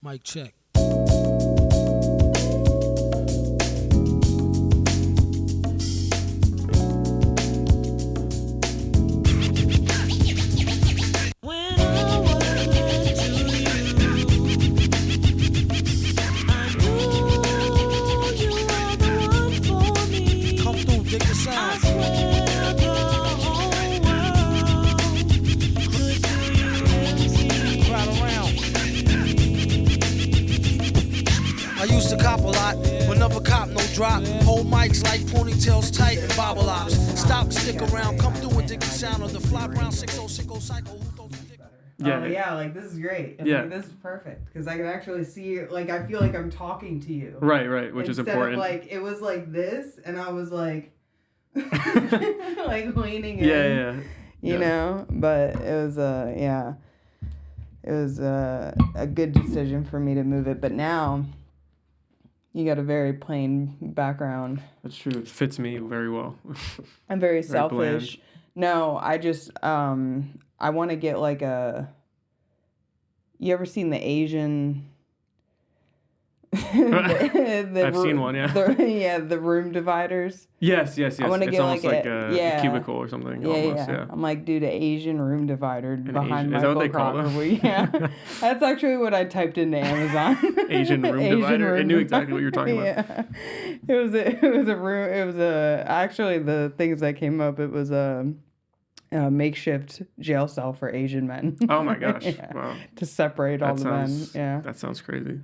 Mic check. Drop, hold mics like ponytails tight and bobble ops. Stop, stick around, come through and dig the sound of the fly brown 6060 cycle. Yeah. Yeah, like this is great. Yeah. Like, this is perfect because I can actually see, like, I feel like I'm talking to you. Right, which is important. Instead of, like, it was like this and I was like, like leaning in. Yeah. You know, but it was, it was a good decision for me to move it. But now you got a very plain background. That's true. It fits me very well. I'm very selfish. Bland. No, I just, I want to get like you ever seen the Asian? I've seen one, yeah. The room dividers. Yes. I want to get almost like a cubicle or something. Yeah. I'm like, dude, an Asian room divider behind Michael Michael Crocker. Yeah, that's actually what I typed into Amazon. Asian room divider. It knew exactly what you were talking about. Yeah, it was a room. It was actually the things that came up. It was a makeshift jail cell for Asian men. Oh my gosh! Yeah. Wow. To separate all the men. Yeah. That sounds crazy.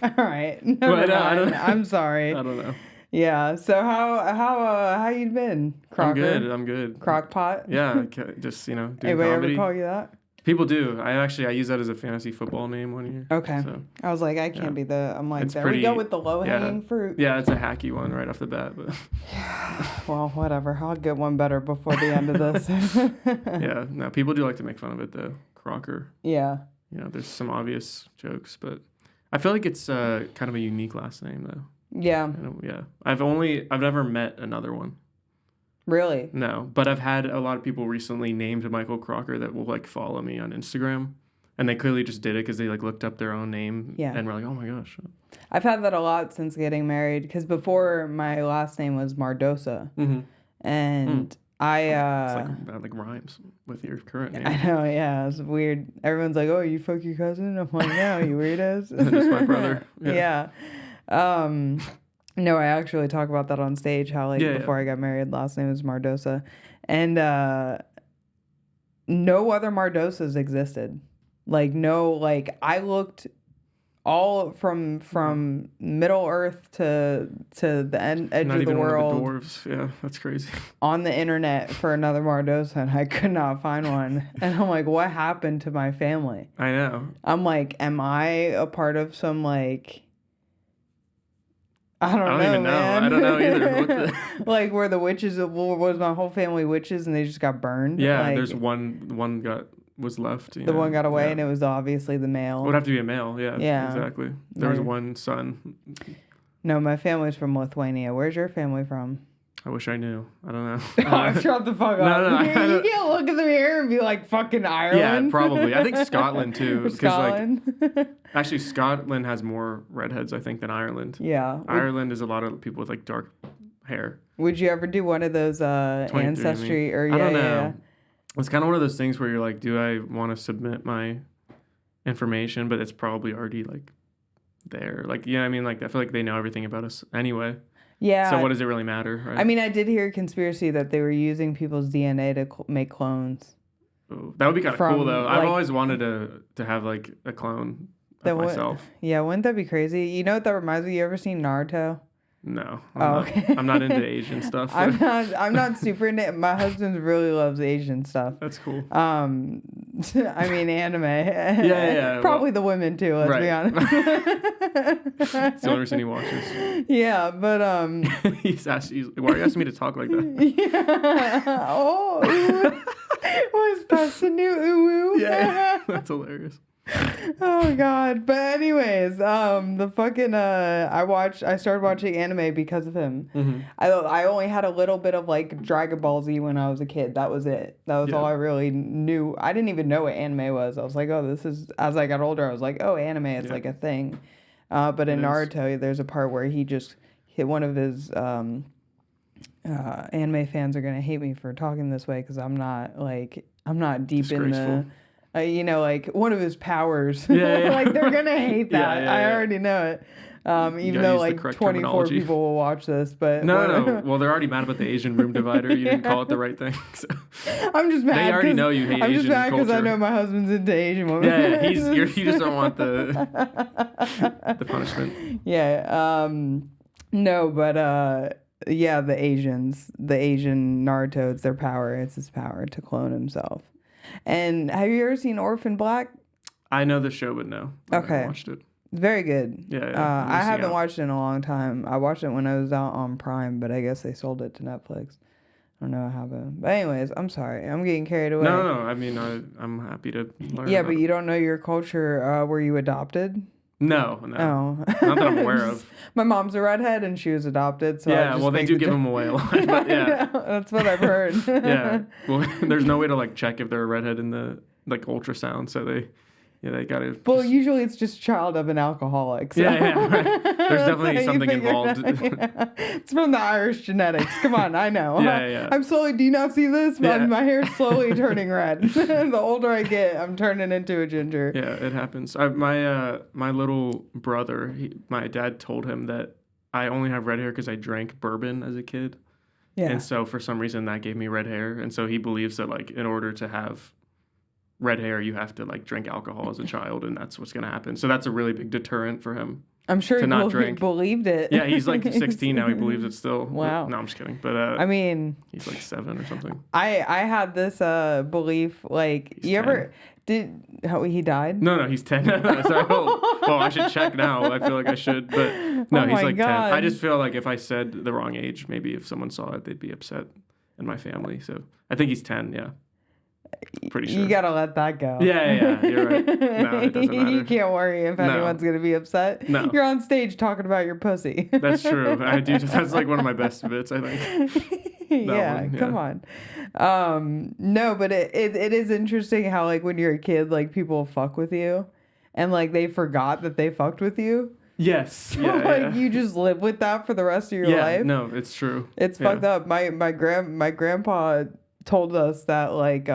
All right. I'm sorry. I don't know. Yeah. So how you been, Crocker? I'm good. Crockpot. Yeah. Just doing Anybody comedy. ever call you that? People do. I use that as a fantasy football name one year. Okay. So, I was like, I can't be I'm like, it's there pretty, we go with the low-hanging fruit. Yeah, it's a hacky one right off the bat. But well, whatever. I'll get one better before the end of this. Yeah. No, people do like to make fun of it, though. Crocker. Yeah. There's some obvious jokes, but I feel like it's kind of a unique last name, though. Yeah. Yeah. I've never met another one. Really? No, but I've had a lot of people recently named Michael Crocker that will like follow me on Instagram, and they clearly just did it because they like looked up their own name and were like, oh my gosh. I've had that a lot since getting married because before my last name was Mardosa, and it's like rhymes with your current name. I know, yeah, it's weird. Everyone's like, oh, you fuck your cousin? I'm like, no, you weirdos. Just my brother. Yeah. No, I actually talk about that on stage, how before I got married, last name was Mardosa. And no other Mardosas existed. Like, no, like, I looked all from Middle Earth to the edge of the world. Not even one of the dwarves. Yeah, that's crazy. On the internet for another Mardosa, and I could not find one. And I'm like, what happened to my family? I know. I'm like, am I a part of some, like... I don't even know. Man. I don't know either. Like where the witches was my whole family witches and they just got burned. Yeah, like, there's one was left. One got away and it was obviously the male. It would have to be a male. Yeah. Exactly. There was one son. No, my family's from Lithuania. Where's your family from? I wish I knew. I don't know. Shut the fuck up. No, you can't look in the mirror and be like fucking Ireland. Yeah, probably. I think Scotland too. Scotland. Actually, Scotland has more redheads, I think, than Ireland. Yeah. Ireland is a lot of people with like dark hair. Would you ever do one of those ancestry or I don't know. Yeah. It's kind of one of those things where you're like, do I want to submit my information? But it's probably already like there. Like, yeah, I mean, like I feel like they know everything about us anyway. Yeah. So what does it really matter, right? I mean, I did hear a conspiracy that they were using people's DNA to make clones. Ooh, that would be kind of cool, though. I've always wanted to have, like, a clone of myself. Yeah, wouldn't that be crazy? You know what that reminds me? You ever seen Naruto? No. Okay. I'm not into Asian stuff. I'm not super into it. My husband really loves Asian stuff. That's cool. I mean, anime. Yeah. Probably the women, too, let's be honest. It's the only reason he watches. Yeah, but... why are you asking me to talk like that? Yeah. Oh, was that the new uwu? Yeah, that's hilarious. Oh God. But anyways, the fucking I started watching anime because of him. Mm-hmm. I only had a little bit of like Dragon Ball Z when I was a kid. That was it. That was all I really knew. I didn't even know what anime was. I was like, oh, this is, as I got older, I was like, oh, anime, it's like a thing. But in Naruto, there's a part where he just hit one of his anime fans are gonna hate me for talking this way because I'm not deep in the like one of his powers. Like they're gonna hate that. I already know it. Even though like 24 people will watch this, but no. Well, they're already mad about the Asian room divider. You didn't call it the right thing. So. I'm just mad. They already know you hate Asian culture. I'm just mad because I know my husband's into Asian women. Yeah, you just don't want the punishment. Yeah. No, but yeah, the Asian Naruto, it's their power. It's his power to clone himself. And have you ever seen Orphan Black? I know the show, but no. I haven't watched it. Very good. Yeah. I haven't watched it in a long time. I watched it when I was out on Prime, but I guess they sold it to Netflix. I don't know what happened. But anyways, I'm sorry. I'm getting carried away. No. I mean, I'm happy to learn. Yeah, but you don't know your culture. Were you adopted? No. Oh. Not that I'm aware of. My mom's a redhead and she was adopted. So yeah, well, they do give them away a lot. But yeah. That's what I've heard. Yeah. Well, there's no way to like check if they're a redhead in the like ultrasound. So they gotta. Well, usually it's just child of an alcoholic. So. Yeah. Right. There's definitely something involved. It's from the Irish genetics. Come on, I know. Yeah. I'm slowly. Do you not see this? My hair's slowly turning red. The older I get, I'm turning into a ginger. Yeah, it happens. My little brother, my dad told him that I only have red hair because I drank bourbon as a kid. Yeah. And so for some reason that gave me red hair, and so he believes that like in order to have red hair, you have to like drink alcohol as a child, and that's what's gonna happen. So that's a really big deterrent for him. I'm sure he believed it. Yeah, he's like 16 now. He believes it still. Wow. No, I'm just kidding. But I mean, he's like 7 or something. I had this belief. Like, he's 10. He died? No, he's 10. So, I should check now. I feel like I should, but no, he's like 10. I just feel like if I said the wrong age, maybe if someone saw it, they'd be upset in my family. So I think he's 10. Yeah. Pretty sure. You gotta let that go. Yeah, you're right. No, it doesn't matter. You can't worry if anyone's gonna be upset. No. You're on stage talking about your pussy. That's true. I do. That's like one of my best bits, I think. Come on. No, but it is interesting how like when you're a kid, like people fuck with you, and like they forgot that they fucked with you. Yes. So, like you just live with that for the rest of your life. No, it's true. It's fucked up. My grandpa told us that like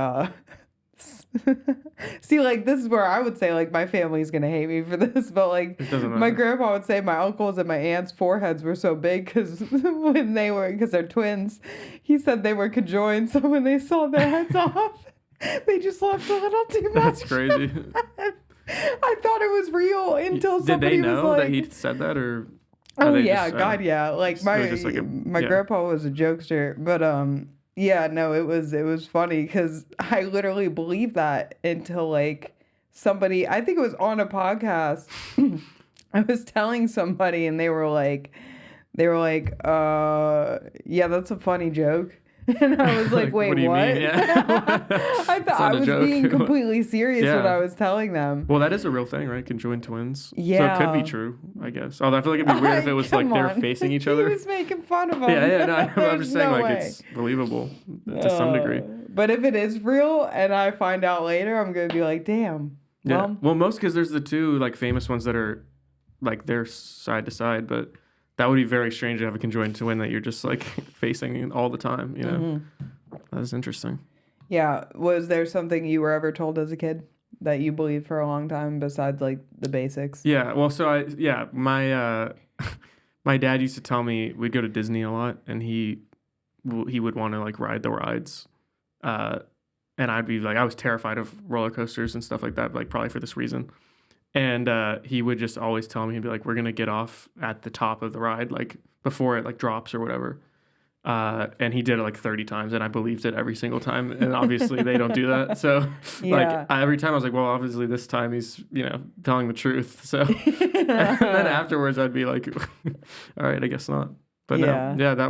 see, like this is where I would say like my family's gonna hate me for this, but like my grandpa would say my uncles and my aunts' foreheads were so big because they're twins. He said they were conjoined, so when they saw their heads off, they just left a little too much. That's crazy. I thought it was real until somebody did they know was like, that he said that, or? Oh yeah, God yeah. Like my grandpa was a jokester, but yeah, no, it was funny because I literally believed that until like somebody, I think it was on a podcast. I was telling somebody and they were like, yeah, that's a funny joke. And I was like, wait, what? Yeah. I thought I was being completely serious when I was telling them. Well, that is a real thing, right? Conjoined twins. Yeah. So it could be true, I guess. Although I feel like it'd be weird if it was like they're facing each other. He was making fun of them. Yeah. No, I'm just saying like it's believable to some degree. But if it is real and I find out later, I'm going to be like, damn. Yeah. Well, most because there's the two like famous ones that are like they're side to side, but that would be very strange to have a conjoined twin that you're just like facing all the time, you know? Mm-hmm. That is interesting. Yeah. Was there something you were ever told as a kid that you believed for a long time besides like the basics? Yeah. Well, so my my dad used to tell me we'd go to Disney a lot and he would want to like ride the rides. And I'd be like, I was terrified of roller coasters and stuff like that, like probably for this reason. And he would just always tell me, he'd be like, we're going to get off at the top of the ride, like before it like drops or whatever. And he did it like 30 times and I believed it every single time. And obviously they don't do that. So like every time I was like, well, obviously this time he's, telling the truth. So and then afterwards I'd be like, all right, I guess not. But no, that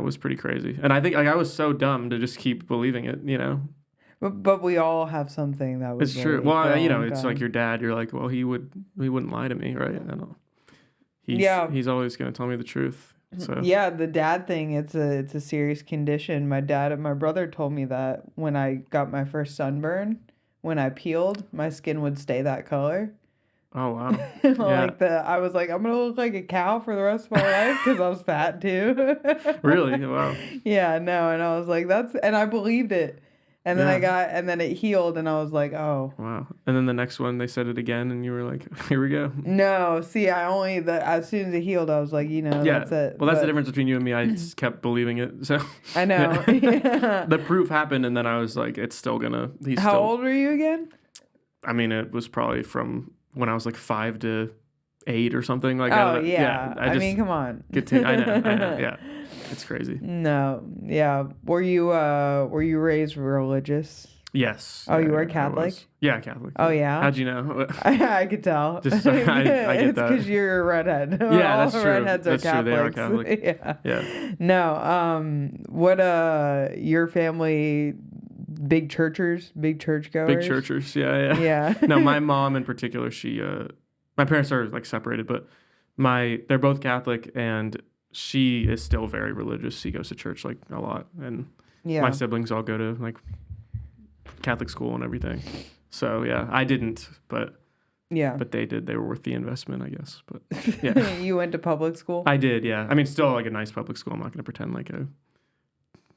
was pretty crazy. And I think like I was so dumb to just keep believing it, But we all have something that was It's true. really Well, for a you know, long it's time. like your dad. You're like, well, he wouldn't lie to me, right? I don't. He's always gonna tell me the truth. So Yeah, the dad thing, it's a serious condition. My dad and my brother told me that when I got my first sunburn, when I peeled, my skin would stay that color. Oh wow. Yeah. I was like, I'm gonna look like a cow for the rest of my life because I was fat too. Really? Wow. Yeah, no, and I was like, and I believed it. And then Yeah. and then it healed, and I was like, oh. Wow. And then the next one they said it again, and you were like, here we go. No, see, as soon as it healed, I was like, Yeah. that's it. Well, that's the difference between you and me. I just kept believing it. So I know. Yeah. The proof happened, and then I was like, it's still gonna. How old were you again? I mean, it was probably from when I was like 5 to 8 or something. Like, Oh, yeah. I mean, come on. I know. Yeah. It's crazy. No, yeah. Were you raised religious? Yes. Oh, you were Catholic? Yeah, Catholic. Oh, yeah? How'd you know? I could tell. Just, I get it's that. because you're a redhead. Yeah, All that's true. redheads are That's true. They are Catholics. Catholic. Yeah. Yeah. No, what, your family, big churchgoers? Big churchers. Yeah. Yeah. No, my mom in particular, my parents are like separated, but they're both Catholic, and she is still very religious. She goes to church like a lot, and my siblings all go to like Catholic school and everything. So yeah, I didn't, but they did. They were worth the investment, I guess. But yeah. You went to public school? I did, yeah. I mean, still like a nice public school. I'm not going to pretend like I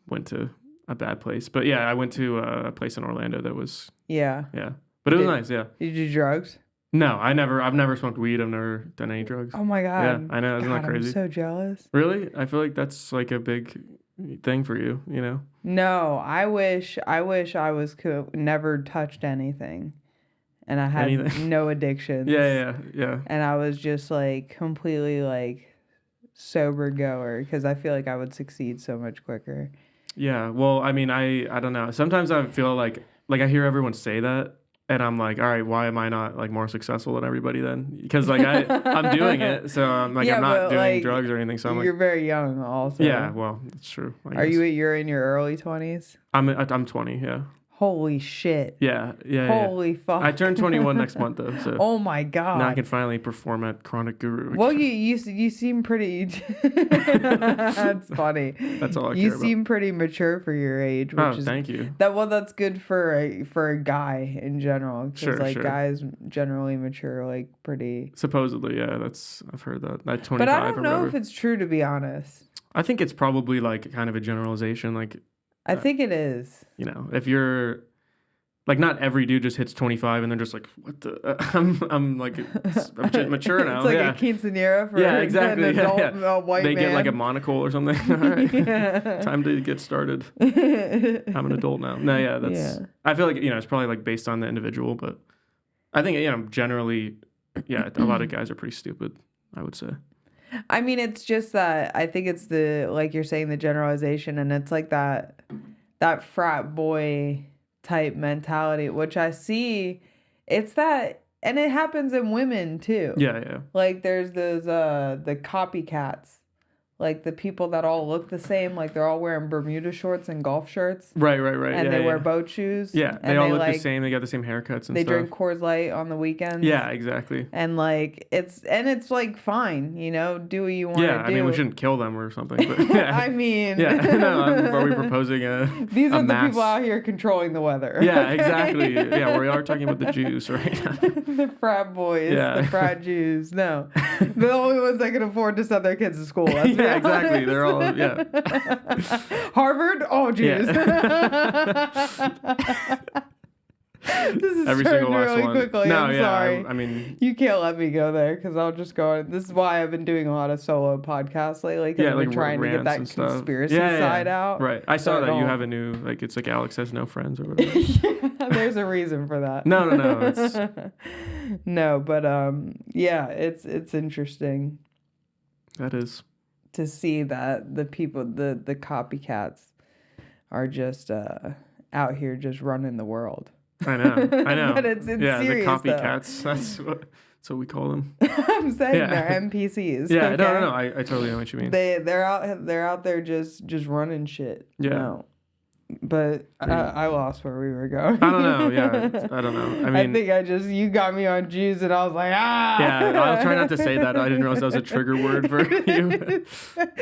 went to a bad place. But yeah, I went to a place in Orlando that was... Yeah. Yeah. But it was nice, yeah. Did you do drugs? No, I've never smoked weed. I've never done any drugs. Oh my God. Yeah, I know. Isn't that crazy? I'm so jealous. Really? I feel like that's like a big thing for you, you know? No, I wish I was never touched anything. And I had no addictions. Yeah. And I was just like completely like sober goer because I feel like I would succeed so much quicker. Yeah. Well, I mean, I don't know. Sometimes I feel like I hear everyone say that, and I'm like, all right, why am I not like more successful than everybody then? Because like I'm doing it, so I'm like I'm not doing like, drugs or anything. So you're very young, also. Yeah. Well, that's true. You're in your early 20s? I'm 20. Yeah. Holy shit. Yeah. Holy fuck. I turned 21 next month though. So oh my God. Now I can finally perform at Chronic Guru. Well, you seem pretty. That's funny. That's all I care about. You seem pretty mature for your age. Which thank you. That's good for a guy in general. Because sure. Guys generally mature like pretty. Supposedly, yeah. I've heard that. Like 25 but I don't know whatever. if it's true, to be honest. I think it's probably like kind of a generalization. Like I think it is. You know, if you're like, not every dude just hits 25 and they're just like, what the? I'm like, I'm mature now. It's like a quinceanera for exactly. an adult white man. They get like a monocle or something. All right, time to get started. I'm an adult now. No, yeah, that's. I feel like it's probably like based on the individual, but I think generally, a lot of guys are pretty stupid, I would say. I mean, it's just that I think it's like you're saying, the generalization, and it's like that frat boy type mentality, which I see. It's that, and it happens in women too. Yeah. Like there's those the copycats. Like the people that all look the same, like they're all wearing Bermuda shorts and golf shirts. Right. And they wear boat shoes. Yeah, they all look the same. They got the same haircuts and they stuff. drink Coors Light on the weekends. Yeah, exactly. And like it's like fine, do what you want to do. Yeah, I mean we shouldn't kill them or something. But, yeah. I mean. Yeah, no, are we proposing These are the mass... people out here controlling the weather. Yeah, exactly. Yeah, we are talking about the Jews right now. The frat boys, the frat Jews. No, the only ones that can afford to send their kids to school. Let's be honest. Exactly. They're all Harvard, all Jews. This is every single last really one. Quickly. No, I'm sorry. I mean, you can't let me go there because I'll just go on. This is why I've been doing a lot of solo podcasts lately. Because I've been trying to get that conspiracy side out. Right. I saw that you have a new it's like Alex has no friends or whatever. There's a reason for that. No. It's... No, but it's interesting. That is. To see that the people, the copycats, are just out here just running the world. I know. But it's serious, the copycats. Though. That's what we call them. I'm saying they're NPCs. Yeah, okay? no. I totally know what you mean. They're out there just running shit. Yeah. No. But I lost where we were going. I don't know. Yeah, I don't know. I mean, I think you got me on Jews, and I was like, ah. Yeah, I was trying not to say that. I didn't realize that was a trigger word for you.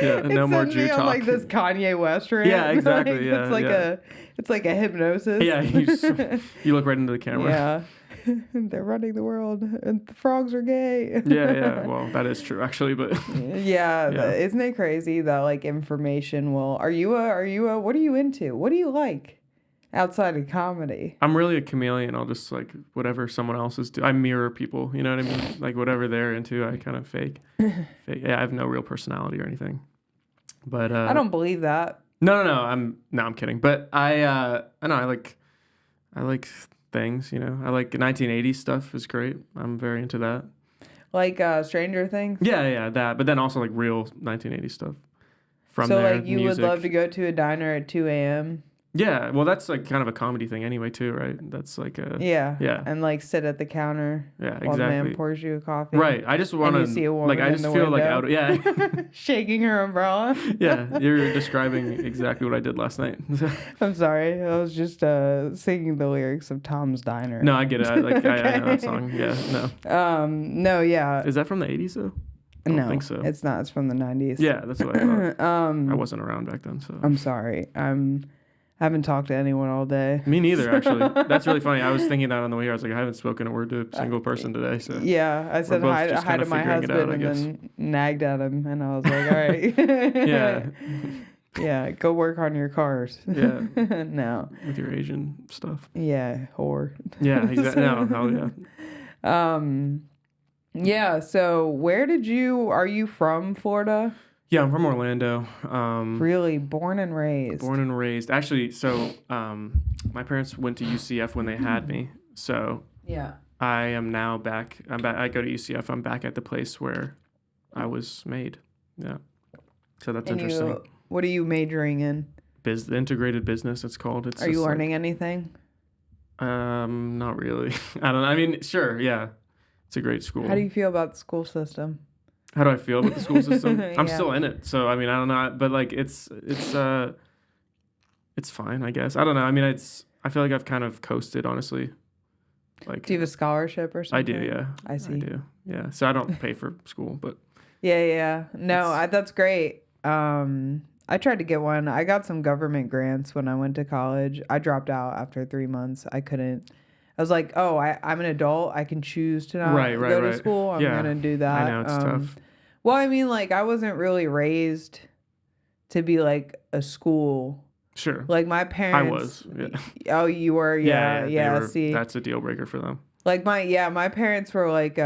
Yeah, no more Jew talk. Like this Kanye West rant. Yeah, exactly. Yeah, it's like a hypnosis. Yeah, you look right into the camera. Yeah. They're running the world, and the frogs are gay. Yeah. Well, that is true, actually. But yeah. Isn't it crazy that like information will? Are you a? What are you into? What do you like outside of comedy? I'm really a chameleon. I'll just like whatever someone else is doing. I mirror people. You know what I mean? Like whatever they're into, I kind of fake. Yeah, I have no real personality or anything. But I don't believe that. No. I'm kidding. But I know I like things, you know. I like 1980s stuff is great. I'm very into that. Like Stranger Things? Yeah, that. But then also like real 1980s stuff. From so there, like you music. would love to go to a diner at 2 a.m.? Yeah, well that's like kind of a comedy thing anyway too, right? That's like a yeah, yeah, and like sit at the counter. Yeah, while exactly. the man pours you a coffee. Right. I just want to see a woman like I just feel like out. Yeah. shaking her umbrella. Yeah, you're describing exactly what I did last night. I'm sorry, I was just singing the lyrics of Tom's Diner. No, I get it. I know that song. Yeah, no. No, yeah. Is that from the 80s though? I don't think so. It's not. It's from the 90s. Yeah, that's what I thought. I wasn't around back then, so. I'm sorry. I haven't talked to anyone all day. Me neither, actually. That's really funny. I was thinking that on the way here. I was like, I haven't spoken a word to a single person today. So yeah, I said hi to my husband and then nagged at him, and I was like, all right. Yeah. Yeah, go work on your cars. Yeah. No. With your Asian stuff. Yeah, whore. Yeah, exactly. No, hell yeah. Yeah, so are you from Florida? Yeah, I'm from Orlando. Really? Born and raised? Born and raised. Actually, so my parents went to UCF when they had me. So yeah, I am now back. I go to UCF. I'm back at the place where I was made. Yeah. So that's interesting. What are you majoring in? Integrated business, it's called. Are you learning anything? Not really. I don't know. I mean, sure, yeah. It's a great school. How do you feel about the school system? How do I feel about the school system? I'm Yeah. still in it, so I mean, I don't know, but like it's fine, I guess. I don't know. I mean, I feel like I've kind of coasted, honestly. Like, do you have a scholarship or something? I do, yeah. I see. I do, yeah. So I don't pay for school, but yeah. No, that's great. I tried to get one. I got some government grants when I went to college. I dropped out after 3 months. I couldn't. I was like, oh, I'm an adult. I can choose to not go to school. I'm going to do that. I know, it's tough. Well, I mean, like, I wasn't really raised to be, like, a school. Sure. Like, my parents. I was, yeah. Oh, you were? Yeah. See. That's a deal breaker for them. Like, my parents were like,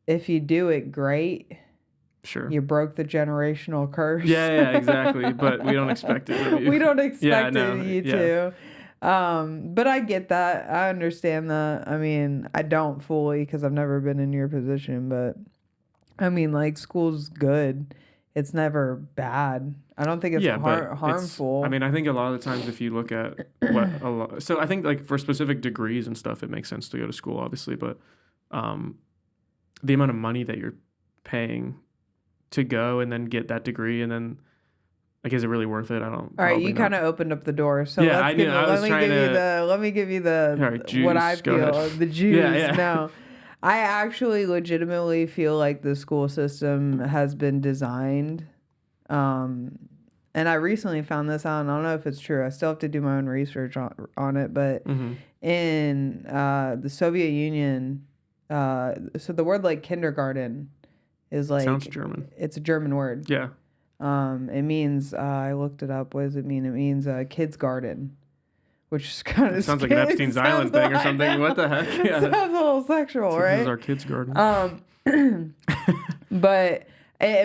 if you do it, great. Sure. You broke the generational curse. Yeah, exactly. But we don't expect it of you. We don't expect it of you yeah. to. But I get that. I understand that. I mean, I don't fully because I've never been in your position, but I mean, like, school's good. It's never bad. I don't think it's harmful. I mean, I think a lot of the times if you look at so I think like for specific degrees and stuff, it makes sense to go to school, obviously, but the amount of money that you're paying to go and then get that degree and then like, is it really worth it? I don't. All right, you kind of opened up the door. So yeah, let me give you the Juice, what I feel. The juice. Yeah. No. I actually legitimately feel like the school system has been designed. And I recently found this out, and I don't know if it's true. I still have to do my own research on it. But in the Soviet Union, so the word like kindergarten is like... Sounds German. It's a German word. Yeah. It means, I looked it up. What does it mean? It means kid's garden. Which is kind of sounds like an Epstein's Island thing or something. What the heck? Yeah. Sounds a little sexual, right? This is our kids' garden. But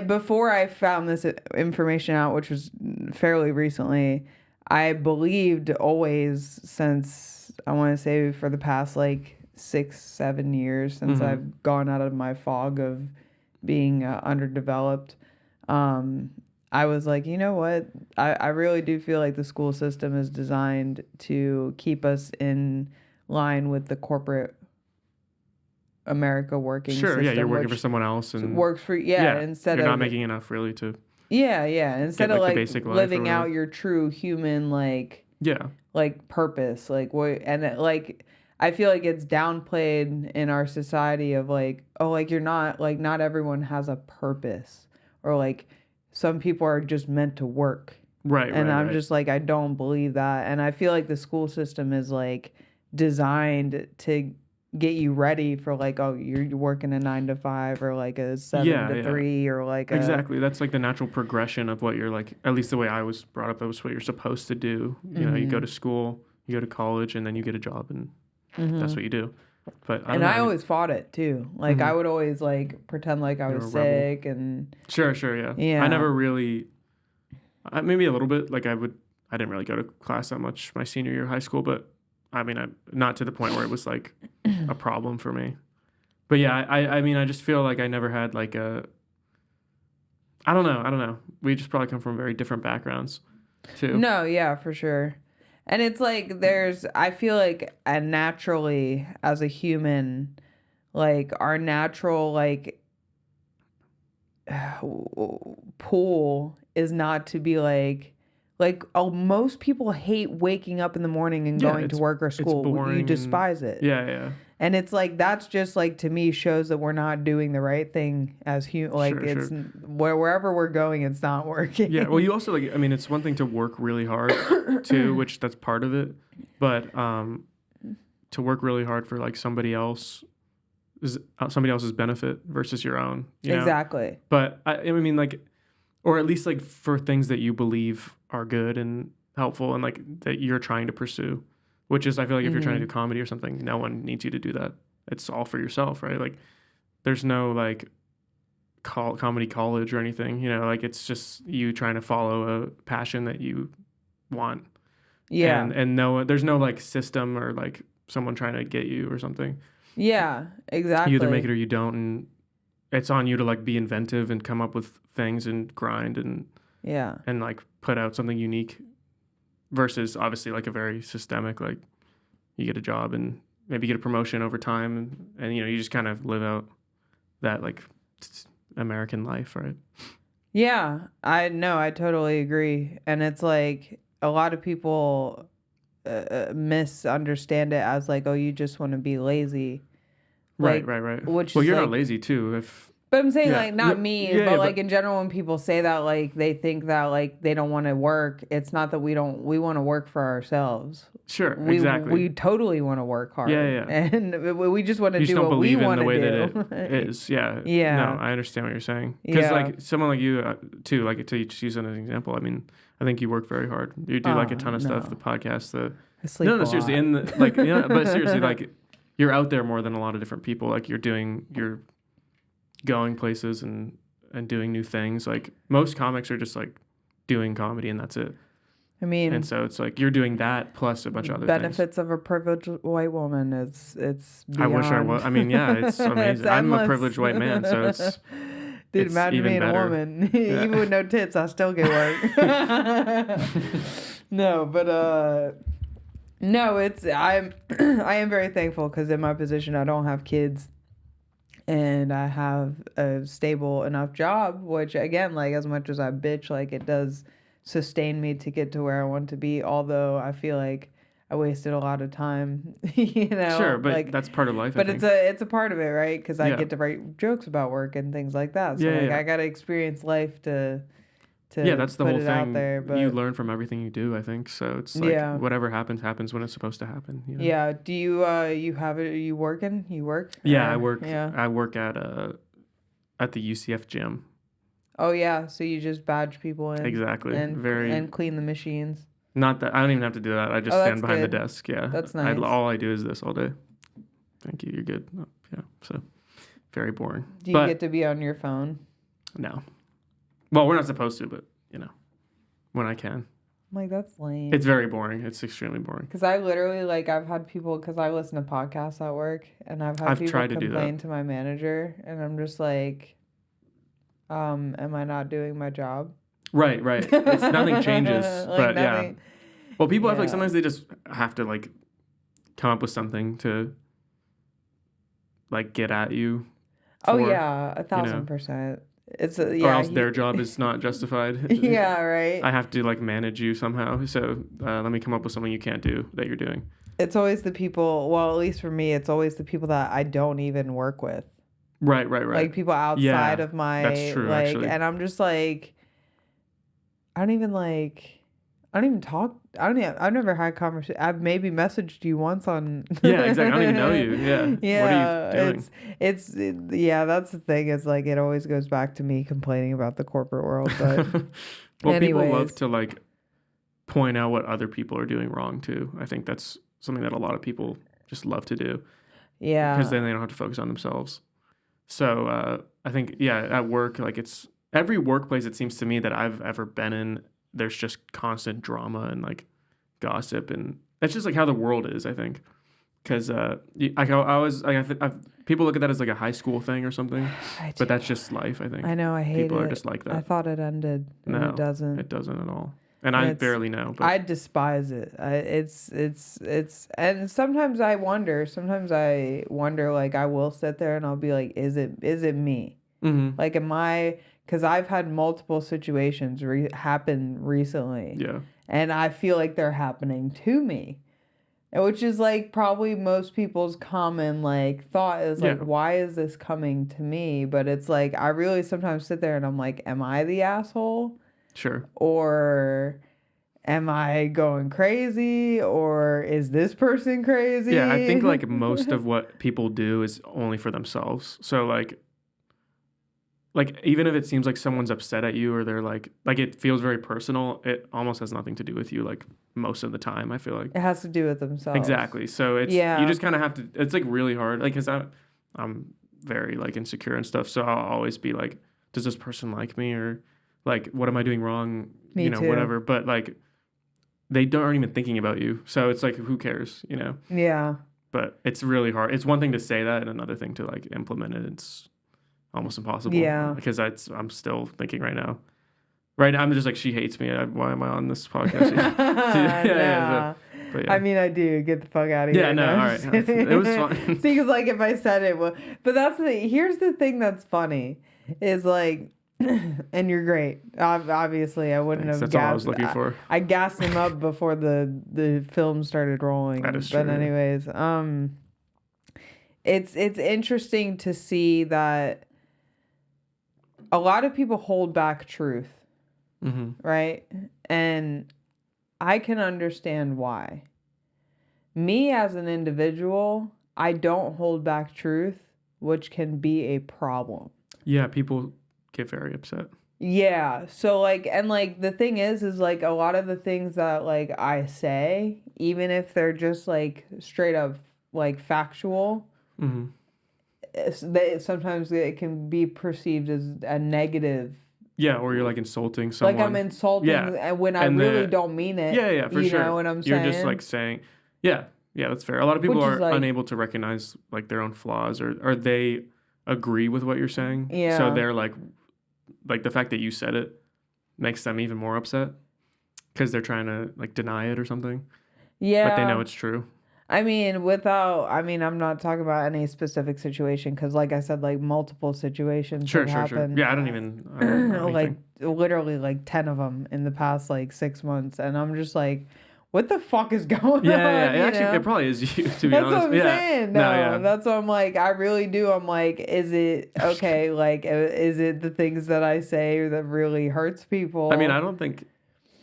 before I found this information out, which was fairly recently, I believed always since, I want to say for the past like 6-7 years since I've gone out of my fog of being underdeveloped, I was like, you know what? I really do feel like the school system is designed to keep us in line with the corporate America working system. Sure, yeah, you're working for someone else and works for instead you're of not making enough really to Yeah. Instead Get, of like, the like basic life or living whatever. out your true human Yeah. like purpose, like what, and like I feel like it's downplayed in our society of like, oh, like you're not like not everyone has a purpose, or like some people are just meant to work. Right. And I'm Right. just like, I don't believe that. And I feel like the school system is like designed to get you ready for like, oh, you're working a 9 to 5 or like a 7 to Yeah. 3 or like a, Exactly. That's like the natural progression of what you're like, at least the way I was brought up, that was what you're supposed to do. You know, you go to school, you go to college, and then you get a job, and that's what you do. But I don't and know. I always fought it too. Like I would always like pretend like I You're was a rebel. sick and Sure, yeah. Yeah. I never really, maybe a little bit. Like I didn't really go to class that much my senior year of high school, but I mean, not to the point where it was like a problem for me. But yeah, I mean, I just feel like I never had like I don't know. We just probably come from very different backgrounds too. No, yeah, for sure. And it's like I feel like naturally as a human, like our natural like pull is not to be like oh, most people hate waking up in the morning and going to work or school. Boring. You despise it. Yeah. And it's like that's just like to me shows that we're not doing the right thing as human. Like Sure. Wherever we're going, it's not working. Yeah. Well, you also like. I mean, it's one thing to work really hard too, which that's part of it. But to work really hard for like somebody else's benefit versus your own. You know? Exactly. But I mean, like, or at least like for things that you believe are good and helpful and like that you're trying to pursue. Which is, I feel like if you're trying to do comedy or something, no one needs you to do that. It's all for yourself, right? Like, there's no like comedy college or anything. You know, like it's just you trying to follow a passion that you want. Yeah. And there's no like system or like someone trying to get you or something. Yeah, exactly. You either make it or you don't, and it's on you to like be inventive and come up with things and grind and like put out something unique. Versus obviously like a very systemic, like you get a job and maybe get a promotion over time and you know, you just kind of live out that like American life, right? Yeah, I totally agree. And it's like a lot of people misunderstand it as like, oh, you just want to be lazy. Right. Which well, is you're like, not lazy too. But I'm saying like not me, yeah, but like in general, when people say that, like they think that like they don't want to work. It's not that we want to work for ourselves. Sure, exactly. We totally want to work hard. Yeah. And we just want to do what we want to do. You just don't believe in the way that it is. Yeah. Yeah. No, I understand what you're saying. Because like someone like you too, like to use as an example. I mean, I think you work very hard. You do like a ton of stuff. The podcast. I sleep a seriously. lot. Like but seriously, like you're out there more than a lot of different people. Like you're going places and doing new things. Like most comics are just like doing comedy and that's it. I mean, and so it's like you're doing that plus a bunch of other benefits things. of a privileged white woman. It's beyond. I wish I was. I mean, yeah, it's amazing. I'm a privileged white man, so it's. Dude, it's imagine even being better. a woman. Even with no tits, I still get work. No, but no, I am very thankful because in my position, I don't have kids. And I have a stable enough job, which again, like as much as I bitch, like it does sustain me to get to where I want to be. Although I feel like I wasted a lot of time, you know. Sure, but like, that's part of life. But I think. it's a part of it, right? Because I get to write jokes about work and things like that. So I got to experience life to that's the put whole it thing. Out there, but you learn from everything you do, I think. So it's like whatever happens when it's supposed to happen. You know? Yeah. Do you have it? Are you working? You work? Yeah, I work. Yeah. I work at the UCF gym. Oh yeah, so you just badge people in. Exactly. And clean the machines. Not that I don't even have to do that. I just stand behind the desk. Yeah. That's nice. All I do is this all day. Thank you. You're good. Oh, yeah. So very boring. Do you get to be on your phone? No. Well, we're not supposed to, but, you know, when I can. I'm like, that's lame. It's very boring. It's extremely boring. Because I literally, like, I've had people, because I listen to podcasts at work, and I've people complain to my manager, and I'm just like, am I not doing my job? Right. It's nothing changes, but nothing. Yeah. Well, people have, like, sometimes they just have to, like, come up with something to, like, get at you. Oh, yeah, 1,000%. It's or else their job is not justified. Yeah, right. I have to like manage you somehow. So let me come up with something you can't do that you're doing. It's always the people. Well, at least for me, it's always the people that I don't even work with. Right. Like people outside of my that's true, like, actually. and I'm just like, I don't even talk. I've never had conversation. I've maybe messaged you once on. Yeah, exactly. I don't even know you. Yeah. Yeah. What are you doing? Yeah. That's the thing. It's like it always goes back to me complaining about the corporate world. But well, anyways. people love to like point out what other people are doing wrong too. I think that's something that a lot of people just love to do. Yeah. Because then they don't have to focus on themselves. So I think at work, like it's every workplace it seems to me that I've ever been in, there's just constant drama and like gossip, and that's just like how the world is, I think. Because people look at that as like a high school thing or something, but that's just life. I think. I know. I hate people it. are just like that. I thought it ended. And no, it doesn't. It doesn't at all. And I barely know. But I despise it. It's and sometimes I wonder. Like I will sit there and I'll be like, is it me? Mm-hmm. Like, am I? Because I've had multiple situations happen recently. Yeah. And I feel like they're happening to me, which is like probably most people's common like thought is like, why is this coming to me? But it's like I really sometimes sit there and I'm like, am I the asshole? Sure. Or am I going crazy? Or is this person crazy? Yeah, I think like most of what people do is only for themselves. So like even if it seems like someone's upset at you or they're like it feels very personal, it almost has nothing to do with you like most of the time, I feel like. It has to do with themselves. Exactly. So it's you just kind of have to, it's like really hard, like cuz I'm very like insecure and stuff, so I'll always be like, does this person like me, or like what am I doing wrong? Me too. Whatever, but like they aren't even thinking about you. So it's like, who cares, Yeah. But it's really hard. It's one thing to say that and another thing to like implement it. It's almost impossible. Yeah. Because I'm still thinking right now. Right now, I'm just like, she hates me. Why am I on this podcast? But yeah. I mean, I do. Get the fuck out of here. Yeah, no, all right. It was fun. See, because like if I said it, well, but here's the thing that's funny is like, and you're great. Obviously, I wouldn't have. That's all I was looking for. I gassed him up before the film started rolling. That is true. But anyways, it's interesting to see that a lot of people hold back truth, right? And I can understand why. Me as an individual, I don't hold back truth, which can be a problem. Yeah, people get very upset. Yeah. So like, and like the thing is like a lot of the things that like I say, even if they're just like straight up like factual, sometimes it can be perceived as a negative. Yeah, or you're like insulting someone. Like I'm insulting when I really don't mean it. Yeah, for sure. You know what I'm saying? You're just like saying, yeah, that's fair. A lot of people are like, unable to recognize like their own flaws, or they agree with what you're saying. Yeah. So they're like the fact that you said it makes them even more upset because they're trying to like deny it or something. Yeah. But they know it's true. I'm not talking about any specific situation because, like I said, like multiple situations have happened. Yeah, I don't know like literally like 10 of them in the past like 6 months, and I'm just like, what the fuck is going on? Yeah. Actually, it probably is you, to be honest. That's what I'm saying. No, that's what I'm like. I really do. I'm like, is it okay? Like, is it the things that I say that really hurts people? I mean, I don't think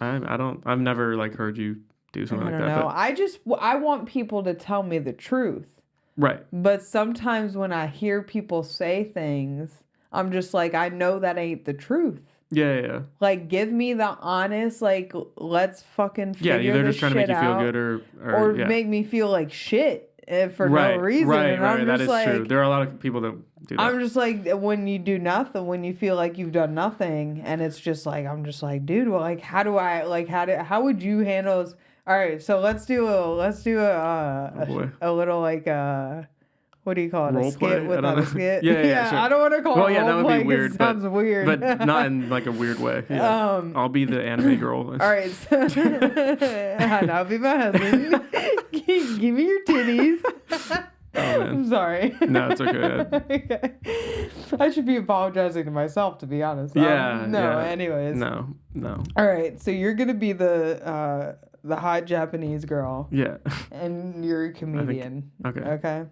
I've never like heard you do something like that. I don't know. I want people to tell me the truth. Right. But sometimes when I hear people say things, I'm just like, I know that ain't the truth. Yeah. Like, give me the honest, like, let's fucking figure this shit out. Yeah, they're just trying to make you feel good or make me feel like shit for no reason. Right, and I'm that just is like, true. There are a lot of people that do that. I'm just like, when you do nothing, when you feel like you've done nothing, and it's just like, I'm just like, dude, well, like, how would you handle... All right, so let's do a little like what do you call it? Role a skit without a skit. Yeah. Sure. I don't want to call it that role would play be weird. It sounds weird, but not in like a weird way. Yeah. I'll be the anime girl. All right, and I'll be my husband. Give me your titties. Oh, man. I'm sorry. No, it's okay. Okay. I should be apologizing to myself, to be honest. Yeah. No, yeah. anyways. No. All right, so you're gonna be the hot Japanese girl. Yeah. And you're a comedian. Okay. Okay.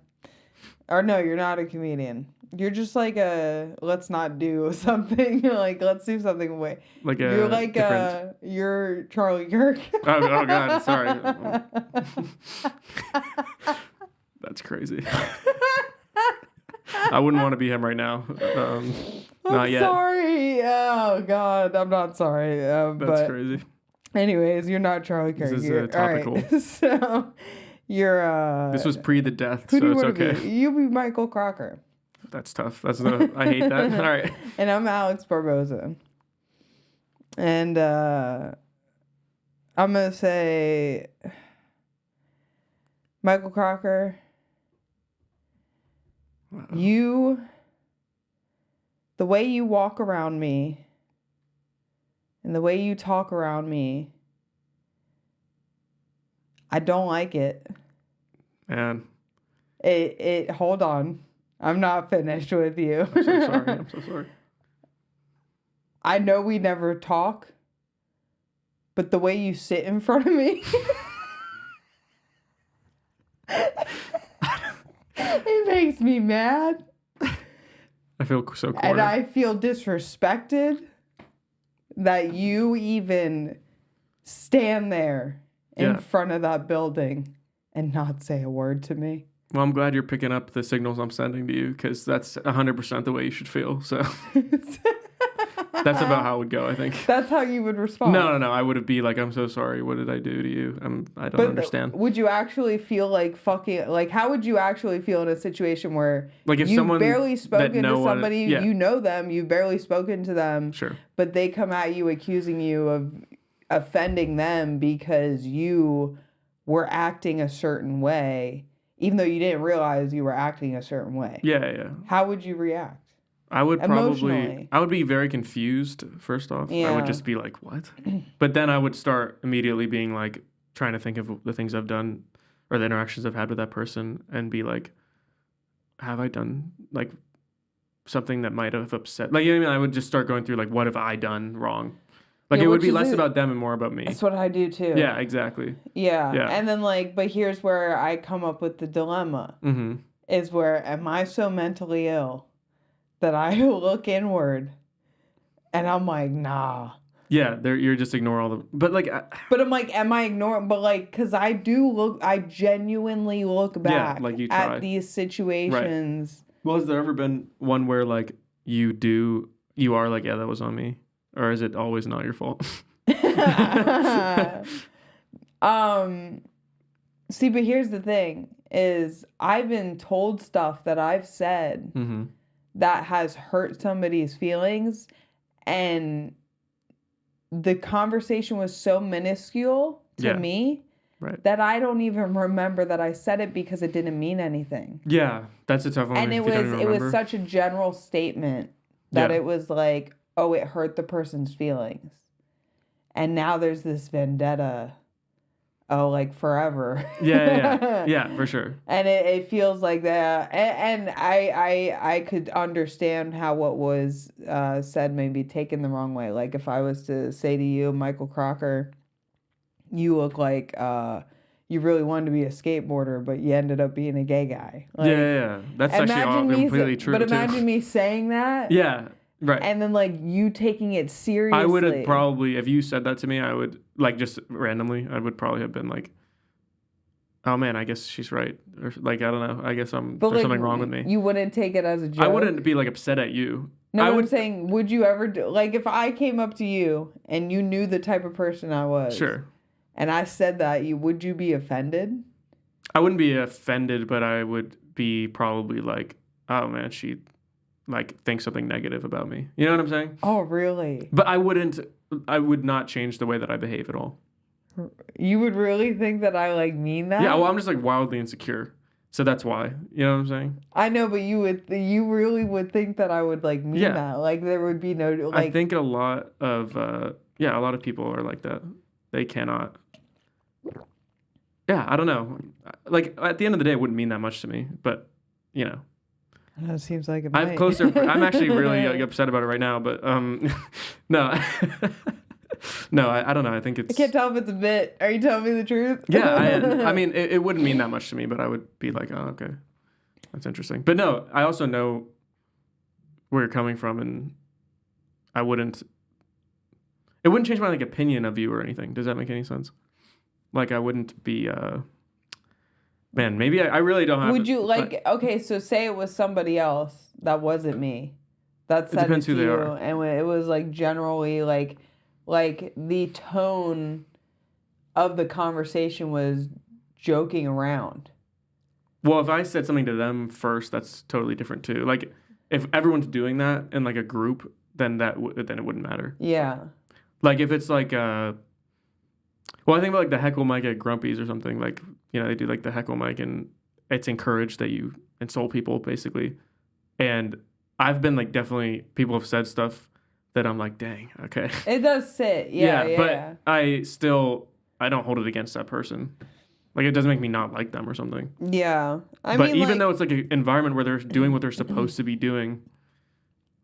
Or no, you're not a comedian. You're just like let's not do something. Like, let's do something way. Like You're like different... you're Charlie Kirk. oh God, sorry. That's crazy. I wouldn't want to be him right now. Not yet. Sorry. Oh God, I'm not sorry. That's crazy. Anyways, you're not Charlie Kirk. This is topical. topical. Right. So you're This was pre the death, who do so you it's want to okay. be? You be Michael Crocker. That's tough. I hate that. All right. And I'm Alex Barboza. And I'm gonna say Michael Crocker. Wow. The way you walk around me and the way you talk around me, I don't like it. Man. Hold on. I'm not finished with you. I'm so sorry. I'm so sorry. I know we never talk, but the way you sit in front of me, it makes me mad. I feel so cornered. And I feel disrespected that you even stand there in front of that building and not say a word to me. Well, I'm glad you're picking up the signals I'm sending to you, because that's 100% the way you should feel. So that's about how it would go, I think. That's how you would respond. No. I would be like, I'm so sorry. What did I do to you? I don't understand. Would you actually feel like fucking, like, how would you actually feel in a situation where like if you've someone barely spoken to somebody, yeah. you know them, you've barely spoken to them, sure, but they come at you accusing you of offending them because you were acting a certain way, even though you didn't realize you were acting a certain way. Yeah. How would you react? I would be very confused, first off. Yeah. I would just be like, what? But then I would start immediately being like, trying to think of the things I've done or the interactions I've had with that person and be like, have I done like something that might have upset? Like, you know what I mean? I would just start going through like, what have I done wrong? Like, it would be less about them and more about me. That's what I do too. Yeah, exactly. Yeah. And then but here's where I come up with the dilemma. Mm-hmm. Is where, am I so mentally ill that I look inward and I'm like, nah. Yeah, you're just ignore all the... But like... But I'm like, am I ignoring... But like, because I genuinely look back like you try. at these situations. Right. Well, has there ever been one where like you are like, yeah, that was on me? Or is it always not your fault? See, but here's the thing, is I've been told stuff that I've said that has hurt somebody's feelings, and the conversation was so minuscule to me that I don't even remember that I said it because it didn't mean anything. Yeah, that's a tough one. And it was such a general statement that it was like, oh, it hurt the person's feelings. And now there's this vendetta, like forever. Yeah, for sure. And it feels like that. And I could understand how what was said may be taken the wrong way. Like if I was to say to you, Michael Crocker, you look like you really wanted to be a skateboarder, but you ended up being a gay guy. Like, yeah. That's actually all completely true. But imagine me saying that. Yeah. Right. And then, like, you taking it seriously. I would have probably, if you said that to me, I would, like, just randomly, I would probably have been like, oh, man, I guess she's right. Or, like, I don't know. I guess there's something wrong with me. You wouldn't take it as a joke? I wouldn't be, like, upset at you. No, I'm saying, would you ever, like, if I came up to you and you knew the type of person I was. Sure. And I said that, would you be offended? I wouldn't be offended, but I would be probably like, oh, man, she... like think something negative about me. You know what I'm saying? Oh, really? But I would not change the way that I behave at all. You would really think that I like mean that? Yeah, well, I'm just like wildly insecure. So that's why. You know what I'm saying? I know, but you really would think that I would like mean that. Like there would be no like I think a lot of people are like that. They cannot Yeah, I don't know. Like, at the end of the day, it wouldn't mean that much to me, but, you know. That seems like it I have might. closer. I'm actually really upset about it right now, but no, no, I don't know. I think it's. I can't tell if it's a bit. Are you telling me the truth? Yeah, I mean, it wouldn't mean that much to me, but I would be like, oh, okay, that's interesting. But no, I also know where you're coming from, and I wouldn't. It wouldn't change my like opinion of you or anything. Does that make any sense? Like, I wouldn't be. Man, maybe I really don't have. Would you like? Okay, so say it was somebody else that wasn't me. That said it to you, and it was like generally like the tone of the conversation was joking around. Well, if I said something to them first, that's totally different too. Like, if everyone's doing that in like a group, then then it wouldn't matter. Yeah. Like if it's like well, I think about like the heckle mic at Grumpy's or something. Like, you know, they do like the heckle mic, and it's encouraged that you insult people basically. And I've been like, definitely people have said stuff that I'm like, dang, okay. It does sit. Yeah. But I don't hold it against that person. Like, it doesn't make me not like them or something. Yeah. But even though it's like an environment where they're doing what they're supposed to be doing,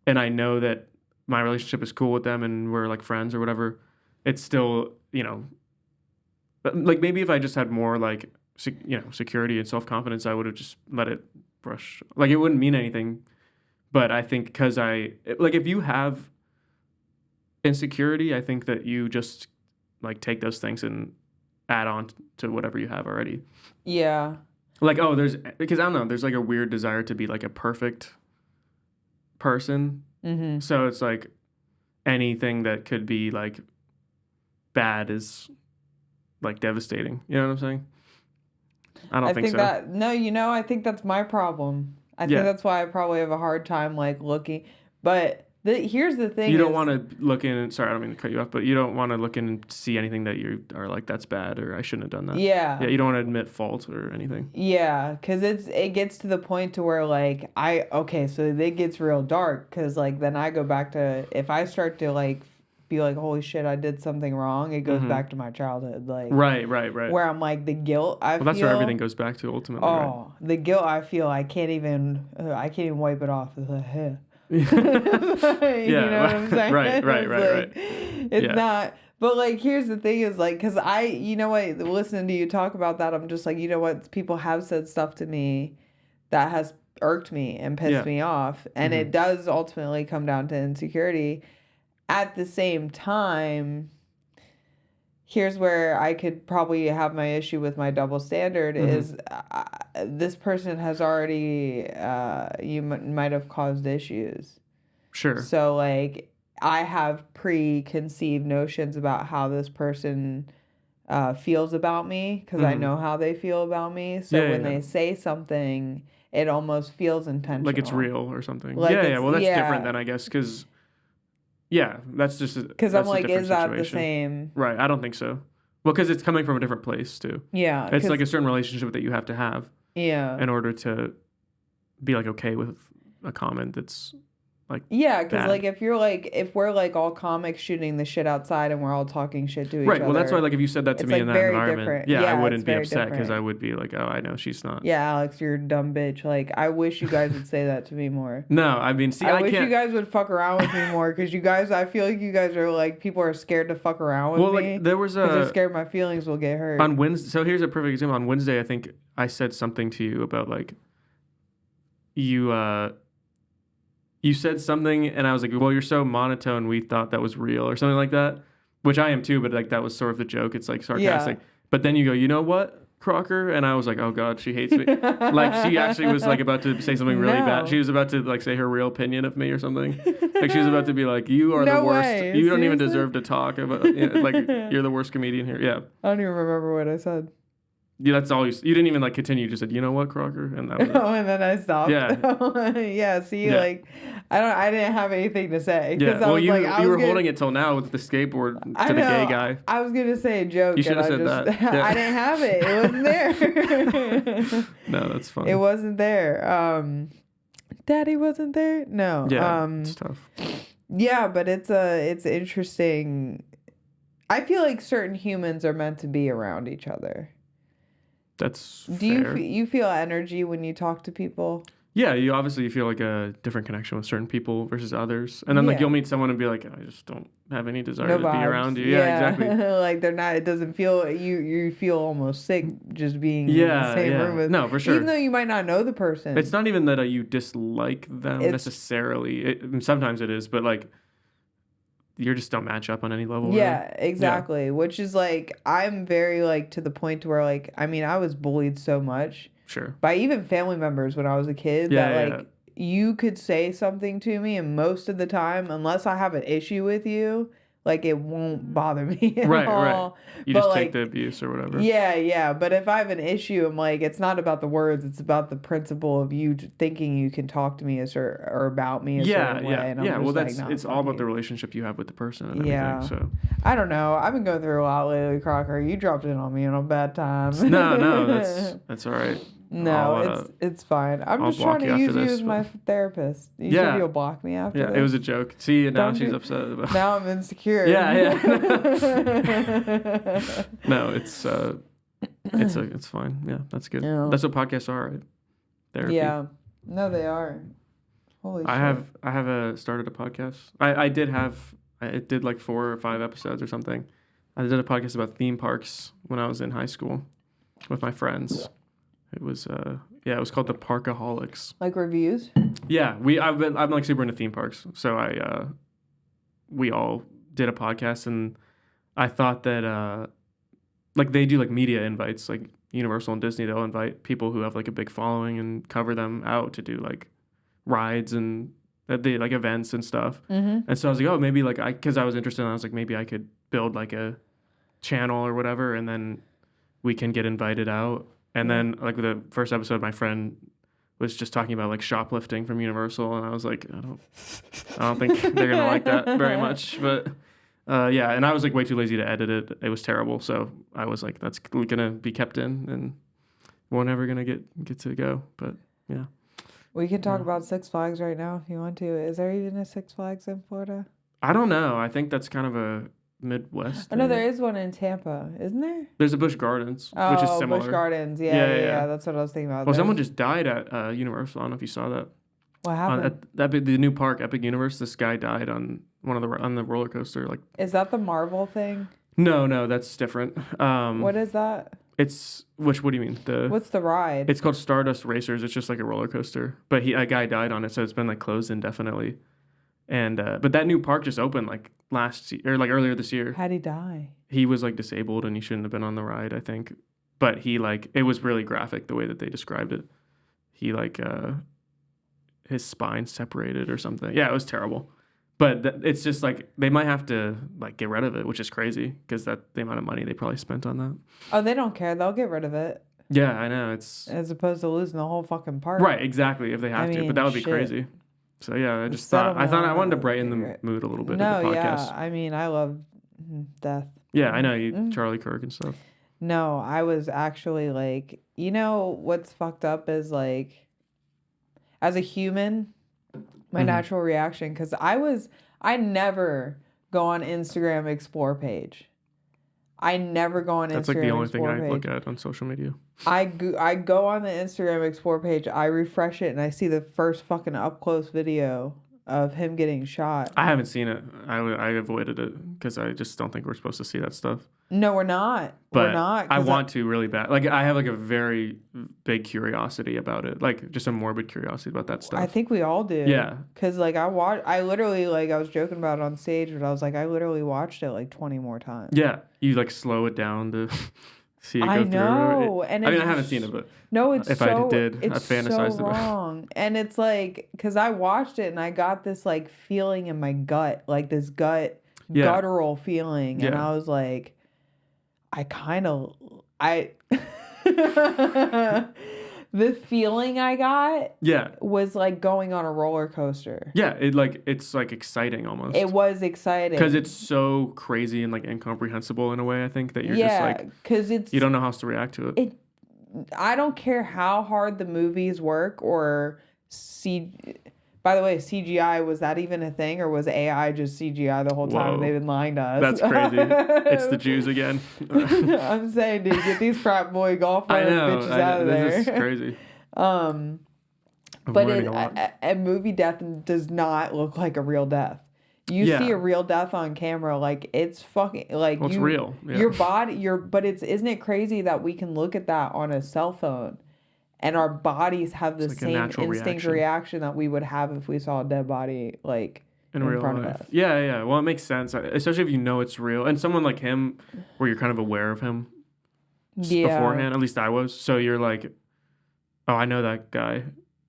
and I know that my relationship is cool with them and we're like friends or whatever, it's still, you know, like maybe if I just had more like, security and self-confidence, I would have just let it brush. Like, it wouldn't mean anything. But I think because if you have insecurity, I think that you just like take those things and add on to whatever you have already. Yeah. Like, because I don't know, there's like a weird desire to be like a perfect person. Mm-hmm. So it's like anything that could be like bad is like devastating. You know what I'm saying? I think so. I think that's my problem. I think that's why I probably have a hard time like looking. But here's the thing: you don't want to look in. Sorry, I don't mean to cut you off, but you don't want to look in and see anything that you are like, that's bad, or I shouldn't have done that. Yeah. Yeah, you don't want to admit fault or anything. Yeah, because it gets to the point to where like so it gets real dark, because like then I go back to, if I start to like be like, holy shit, I did something wrong, it goes back to my childhood, like right, where I'm like, the guilt I feel, that's where everything goes back to ultimately. Right? The guilt I feel, I can't even wipe it off. It's like, you know what I'm saying? Right. It's not. But like, here's the thing is like, because listening to you talk about that, I'm just like, you know what, people have said stuff to me that has irked me and pissed me off, and it does ultimately come down to insecurity. At the same time, here's where I could probably have my issue with my double standard is this person has already, you might have caused issues. Sure. So, like, I have preconceived notions about how this person feels about me, because I know how they feel about me. So when they say something, it almost feels intentional. Like it's real or something. Like Well, that's different then, I guess, because... Yeah, that's just because I'm like, is that the same? Right, I don't think so. Well, because it's coming from a different place too. Yeah, it's like a certain relationship that you have to have. Yeah. In order to be like okay with a comment that's like because like if we're like all comics shooting the shit outside and we're all talking shit to each other. Right. Well, that's why like if you said that to me like in that environment, I wouldn't be upset because I would be like, oh, I know she's not. Yeah, Alex, you're a dumb bitch. Like, I wish you guys would say that to me more. No, I mean, see, I wish you guys would fuck around with me more, because you guys, I feel like you guys are like, people are scared to fuck around with me. Well, like there was they're scared my feelings will get hurt. On Wednesday, so here's a perfect example. On Wednesday, I think I said something to you about like you said something, and I was like, well, you're so monotone, we thought that was real, or something like that, which I am too, but like that was sort of the joke. It's like sarcastic. Yeah. But then you go, you know what, Crocker? And I was like, oh God, she hates me. Like, she actually was like about to say something really bad. She was about to like say her real opinion of me or something. Like, she was about to be like, you are the worst. Way. You don't even deserve to talk about, like, you're the worst comedian here. Yeah. I don't even remember what I said. Yeah, that's all you didn't even like continue. You just said, you know what, Crocker? And that was it. And then I stopped. Yeah. Like, I didn't have anything to say. Yeah, well, you were holding it till now with the skateboard to the gay guy. I was going to say a joke. You should have said that. Yeah. I didn't have it. It wasn't there. No, that's funny. It wasn't there. Daddy wasn't there? No. Yeah, it's tough. Yeah, but it's interesting. I feel like certain humans are meant to be around each other. That's Do fair. you feel energy when you talk to people? Yeah, you feel like a different connection with certain people versus others. And then like you'll meet someone and be like, I just don't have any desire to be around you. Yeah, exactly. Like they're not, it doesn't feel, you feel almost sick just being in the same room with. No, for sure. Even though you might not know the person. It's not even that you dislike them necessarily. Sometimes it is, but like you just don't match up on any level. Yeah, really. exactly. Which is like, I'm very like to the point where like, I mean, I was bullied so much. Sure. By even family members when I was a kid you could say something to me and most of the time, unless I have an issue with you, like it won't bother me at all. You but just like, take the abuse or whatever. Yeah. But if I have an issue, I'm like, it's not about the words, it's about the principle of you thinking you can talk to me or about me a certain way. And I'm just well, like, it's all about the relationship you have with the person and everything. So I don't know. I've been going through a lot lately, Crocker. You dropped in on me on a bad time. No, that's all right. No, it's fine. I'm just trying to use you as my therapist. You said you'll block me after this? It was a joke. See, now she's upset about it. Now I'm insecure. Yeah. No, it's fine. Yeah, that's good. Yeah. That's what podcasts are, right? Therapy. Yeah. No, they are. Holy shit. I have started a podcast. I did like 4 or 5 episodes or something. I did a podcast about theme parks when I was in high school with my friends. It was it was called the Parkaholics. Like reviews? Yeah, I'm like super into theme parks, so we all did a podcast, and I thought that like they do like media invites, like Universal and Disney, they'll invite people who have like a big following and cover them out to do like rides and they like events and stuff. Mm-hmm. And so I was like, oh, maybe like because I was interested, and I was like, maybe I could build like a channel or whatever, and then we can get invited out. And then, like, the first episode, my friend was just talking about, like, shoplifting from Universal. And I was like, I don't think they're going to like that very much. But, and I was, like, way too lazy to edit it. It was terrible. So I was like, that's going to be kept in. And we're never going to get to go. But, yeah. We can talk about Six Flags right now if you want to. Is there even a Six Flags in Florida? I don't know. I think that's kind of a Midwest. I know there is one in Tampa, isn't there? There's a Busch Gardens, which is similar. Busch Gardens, yeah. That's what I was thinking about. Well, someone just died at Universal. I don't know if you saw that. What happened? At the new park, Epic Universe. This guy died on on the roller coaster. Like, is that the Marvel thing? No, that's different. What is that? It's what do you mean? What's the ride? It's called Stardust Racers. It's just like a roller coaster, but a guy died on it, so it's been like closed indefinitely. And but that new park just opened like earlier this year. How'd he die? He was like disabled and he shouldn't have been on the ride, I think. But he it was really graphic the way that they described it. He his spine separated or something. Yeah, it was terrible. But it's just like they might have to like get rid of it, which is crazy because the amount of money they probably spent on that. Oh, they don't care. They'll get rid of it. Yeah, I know. It's as opposed to losing the whole fucking park. Right, exactly. If they have to, but that would be crazy. So yeah, I wanted to brighten the mood a little bit. No, of the podcast. Yeah, I mean, I love death. Yeah, I know Charlie Kirk and stuff. No, I was actually like, you know, what's fucked up is like, as a human, my natural reaction, because I never go on Instagram Explore page. I never go on Instagram. That's like the only thing I look page. at on social media. I go on the Instagram Explore page, I refresh it, and I see the first fucking up close video of him getting shot. I haven't seen it. I avoided it because I just don't think we're supposed to see that stuff. No, we're not. But we're not. I want to really bad. Like I have like a very big curiosity about it, like just a morbid curiosity about that stuff. I think we all do. Yeah. Because like I literally like I was joking about it on stage, but I was like I literally watched it like 20 more times. Yeah, you like slow it down to see it go through. I know, and I mean I haven't seen it, but no, if I did, I fantasized so wrong. And it's like because I watched it and I got this like feeling in my gut, like this guttural feeling, and I was like. The feeling I got was like going on a roller coaster. Yeah, it's like exciting almost. It was exciting. Because it's so crazy and like incomprehensible in a way, I think, that you're just like... because you don't know how else to react to it. I don't care how hard the movies work or By the way, CGI, was that even a thing, or was AI just CGI the whole time? Whoa. They've been lying to us. That's crazy. It's the Jews again. I'm saying, dude, get these frat boy golf bitches out of there. This is crazy. But a movie death does not look like a real death. You see a real death on camera, like it's fucking like it's real. Yeah. Your body, but isn't it crazy that we can look at that on a cell phone, and our bodies have the same instinct reaction that we would have if we saw a dead body like in real front life. of us. Yeah. Well, it makes sense, especially if you know it's real, and someone like him, where you're kind of aware of him beforehand. At least I was. So you're like, oh, I know that guy.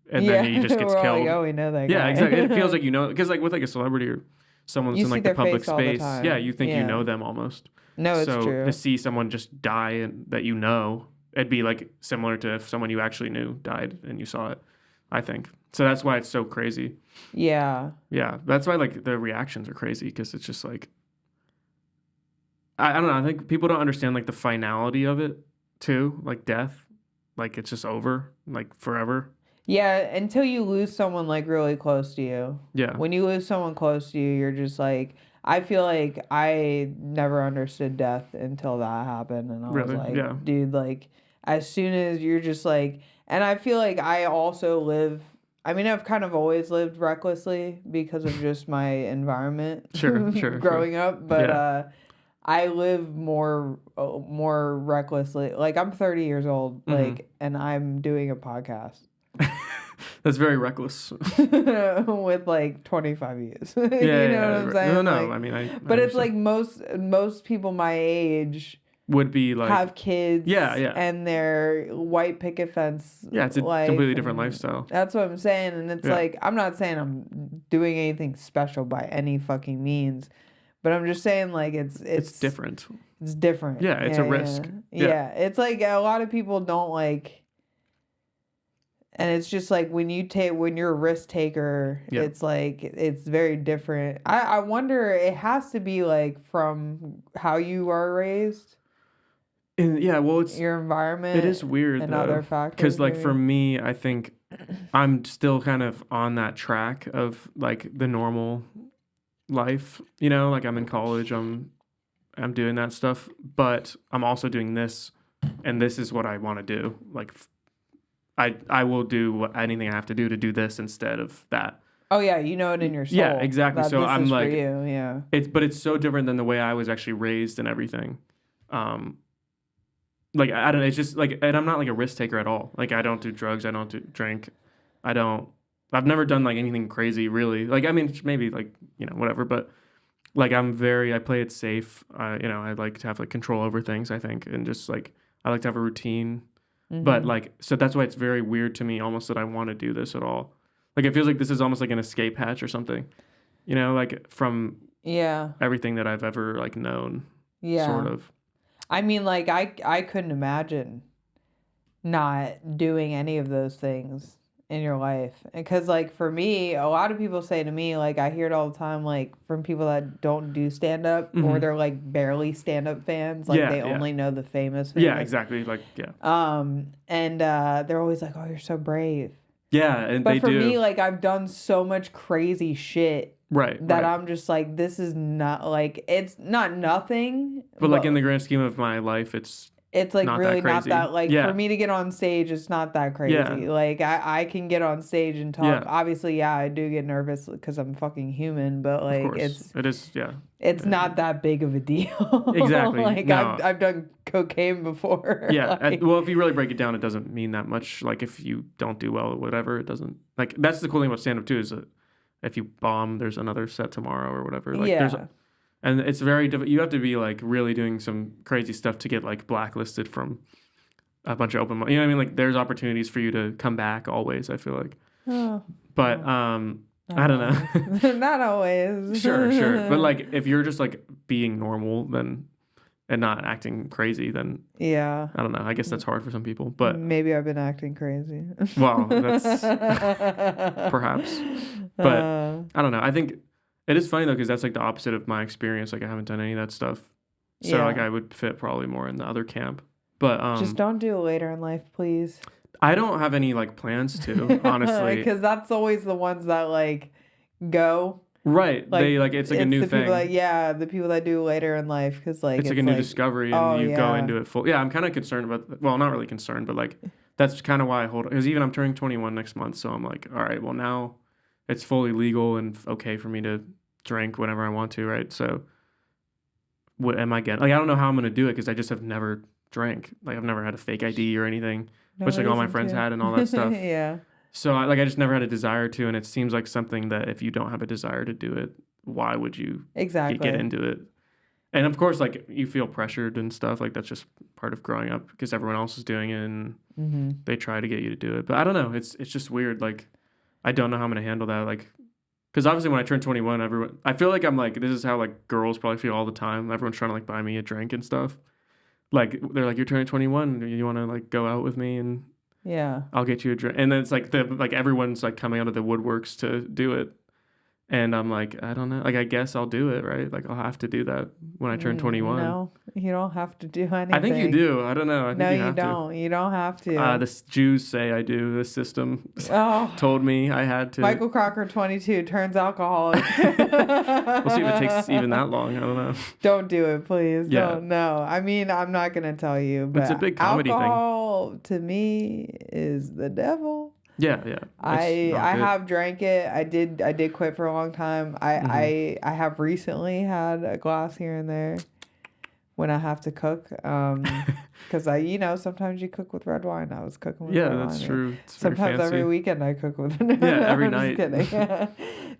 And then he just gets killed. Like, oh, we know that guy. Yeah, exactly. It feels like you know, because like with like a celebrity or someone's in like the public space, you think you know them almost. No, it's true. So to see someone just die and that you know, it'd be like similar to if someone you actually knew died and you saw it, I think. So that's why it's so crazy. Yeah. Yeah, that's why like the reactions are crazy, because it's just like, I don't know, I think people don't understand like the finality of it too, like death, like it's just over, like forever. Yeah, until you lose someone like really close to you. Yeah. When you lose someone close to you, you're just like, I feel like I never understood death until that happened. And I was like, dude, like, as soon as you're just like, and I feel like I also I've kind of always lived recklessly because of just my environment. Sure. growing up. But I live more recklessly. Like, I'm 30 years old, like, and I'm doing a podcast. That's very reckless. With like 25 years. You know what I'm saying? No. Like, I mean, but it's like most people my age would be like have kids. Yeah. And their white picket fence. Yeah, it's a completely different lifestyle. That's what I'm saying. And it's like, I'm not saying I'm doing anything special by any fucking means, but I'm just saying like it's different. It's different. Yeah, it's a risk. Yeah. It's like a lot of people don't like. And it's just like when you're a risk taker, it's like it's very different. I wonder, it has to be like from how you are raised. And it's your environment. It is weird and though, other factors. because like for me, I think I'm still kind of on that track of like the normal life. You know, like I'm in college, I'm doing that stuff, but I'm also doing this, and this is what I want to do. Like. I will do anything I have to do this instead of that. Oh yeah, you know it in your soul. Yeah, exactly. So I'm like, for you. Yeah. It's so different than the way I was actually raised and everything. Like I don't know. It's just like, and I'm not like a risk taker at all. Like I don't do drugs. I don't drink. I've never done like anything crazy really. Like I mean maybe like whatever, but like I play it safe. I like to have like control over things. I think, and just like I like to have a routine. But like, so that's why it's very weird to me almost that I want to do this at all. Like it feels like this is almost like an escape hatch or something, like from everything that I've ever like known. Yeah. Sort of. I mean, like I couldn't imagine not doing any of those things in your life. Because like for me, a lot of people say to me, like I hear it all the time, like from people that don't do stand up or they're like barely stand up fans, like they only know the famous. Yeah, exactly. Like and they're always like, "Oh, you're so brave." Yeah, and but for me, like I've done so much crazy shit. That I'm just like, this is not like, it's not nothing. But like in the grand scheme of my life, it's like not really that not that like for me to get on stage, it's not that crazy. Like I can get on stage and talk. Obviously, I do get nervous because I'm fucking human, but like it's not that big of a deal. Exactly. Like I've done cocaine before. Yeah. Well, if you really break it down, it doesn't mean that much. Like if you don't do well or whatever, it doesn't. Like that's the cool thing about stand up too, is that if you bomb, there's another set tomorrow or whatever. Like and it's very difficult. You have to be like really doing some crazy stuff to get like blacklisted from a bunch of open. You know what I mean? Like there's opportunities for you to come back always. I feel like, but I don't know. Not always. Sure. But like if you're just like being normal, then and not acting crazy, then I don't know. I guess that's hard for some people. But maybe I've been acting crazy. Well, that's perhaps. But I don't know. I think. It is funny though, because that's like the opposite of my experience. Like I haven't done any of that stuff, so like I would fit probably more in the other camp. But just don't do it later in life, please. I don't have any like plans to, honestly. Because that's always the ones that like go. Right. Like, They like it's like a new the thing. People that, the people that do later in life, because like It's like a new discovery, and you go into it full. Yeah, I'm kind of concerned about. Well, not really concerned, but like that's kind of why I hold. Because even I'm turning 21 next month, so I'm like, all right, well now it's fully legal and okay for me to drink whenever I want to, right? So what am I getting? Like I don't know how I'm gonna do it because I just have never drank. Like I've never had a fake ID or anything, which like all my friends had and all that stuff. Yeah. So I just never had a desire to, and it seems like something that if you don't have a desire to do it, why would you get into it? And of course, like you feel pressured and stuff. Like that's just part of growing up because everyone else is doing it, and they try to get you to do it. But I don't know. It's just weird. Like I don't know how I'm gonna handle that. Like because obviously when I turn 21, I feel like I'm like this is how like girls probably feel all the time. Everyone's trying to like buy me a drink and stuff. Like they're like, you're turning 21. Do you want to like go out with me and yeah, I'll get you a drink. And then it's like everyone's like coming out of the woodworks to do it. And I'm like, I don't know. Like, I guess I'll do it, right? Like, I'll have to do that when I turn 21. No, you don't have to do anything. I think you do. I don't know. I think you don't. You don't have to. The Jews say I do. The system told me I had to. Michael Crocker, 22, turns alcoholic. We'll see if it takes even that long. I don't know. Don't do it, please. Yeah. Don't. No. I mean, I'm not going to tell you. But it's a big comedy alcohol, to me, is the devil. Yeah. I have drank it. I did quit for a long time. I have recently had a glass here and there when I have to cook. Because sometimes you cook with red wine. I was cooking with red wine. Yeah, that's true. It's sometimes every weekend I cook with it. Every night. Just kidding.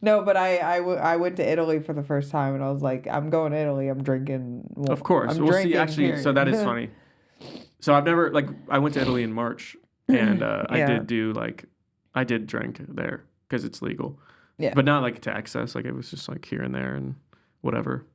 No, but I went to Italy for the first time and I was like, I'm going to Italy. I'm drinking. Well, of course. We'll see. Actually, here. So that is funny. So I've never I went to Italy in March. And I did drink there because it's legal. Yeah. But not like to excess. Like it was just like here and there and whatever.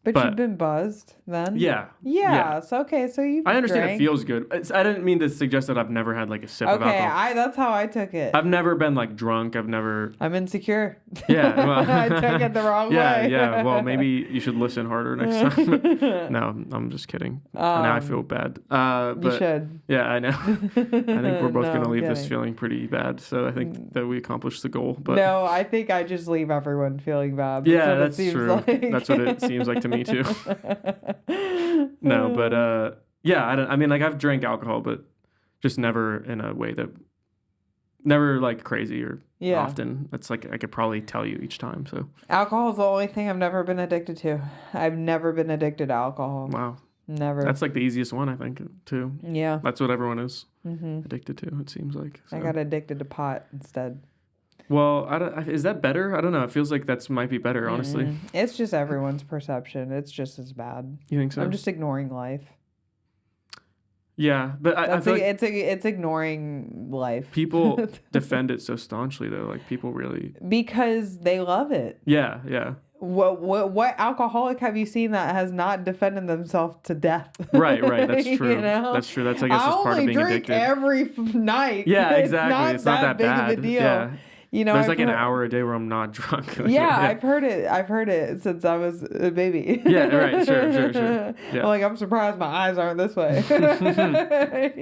But you've been buzzed then? Yeah. So, okay. So you I understand it feels good. I didn't mean to suggest that I've never had like a sip of alcohol. Okay, that's how I took it. I've never been like drunk. I'm insecure. Yeah. Well, I took it the wrong way. Yeah. Well, maybe you should listen harder next time. No, I'm just kidding. Now I feel bad. But, you should. Yeah, I know. I think we're both going to leave this feeling pretty bad. So I think that we accomplished the goal. But no, I think I just leave everyone feeling bad. That's true. Like. That's what it seems like to me too. No, but I've drank alcohol, but just never in a way that never like crazy or often. That's like I could probably tell you each time. So alcohol is the only thing I've never been addicted to. I've never been addicted to alcohol. Wow. Never. That's like the easiest one, I think, too. Yeah. That's what everyone is addicted to, it seems like. So. I got addicted to pot instead. Well, is that better? I don't know. It feels like that might be better, honestly. It's just everyone's perception. It's just as bad. You think so? I'm just ignoring life. Yeah, but I feel like it's ignoring life. People defend it so staunchly, though. Like people really because they love it. Yeah. What alcoholic have you seen that has not defended themselves to death? Right. That's true. That's true. That's I guess just part of being addicted. I only drink every night. Yeah, exactly. It's not that big bad. Of a deal. Yeah. There's like an hour a day where I'm not drunk. I've heard it since I was a baby. Yeah, right. Sure. Yeah. I'm surprised my eyes aren't this way.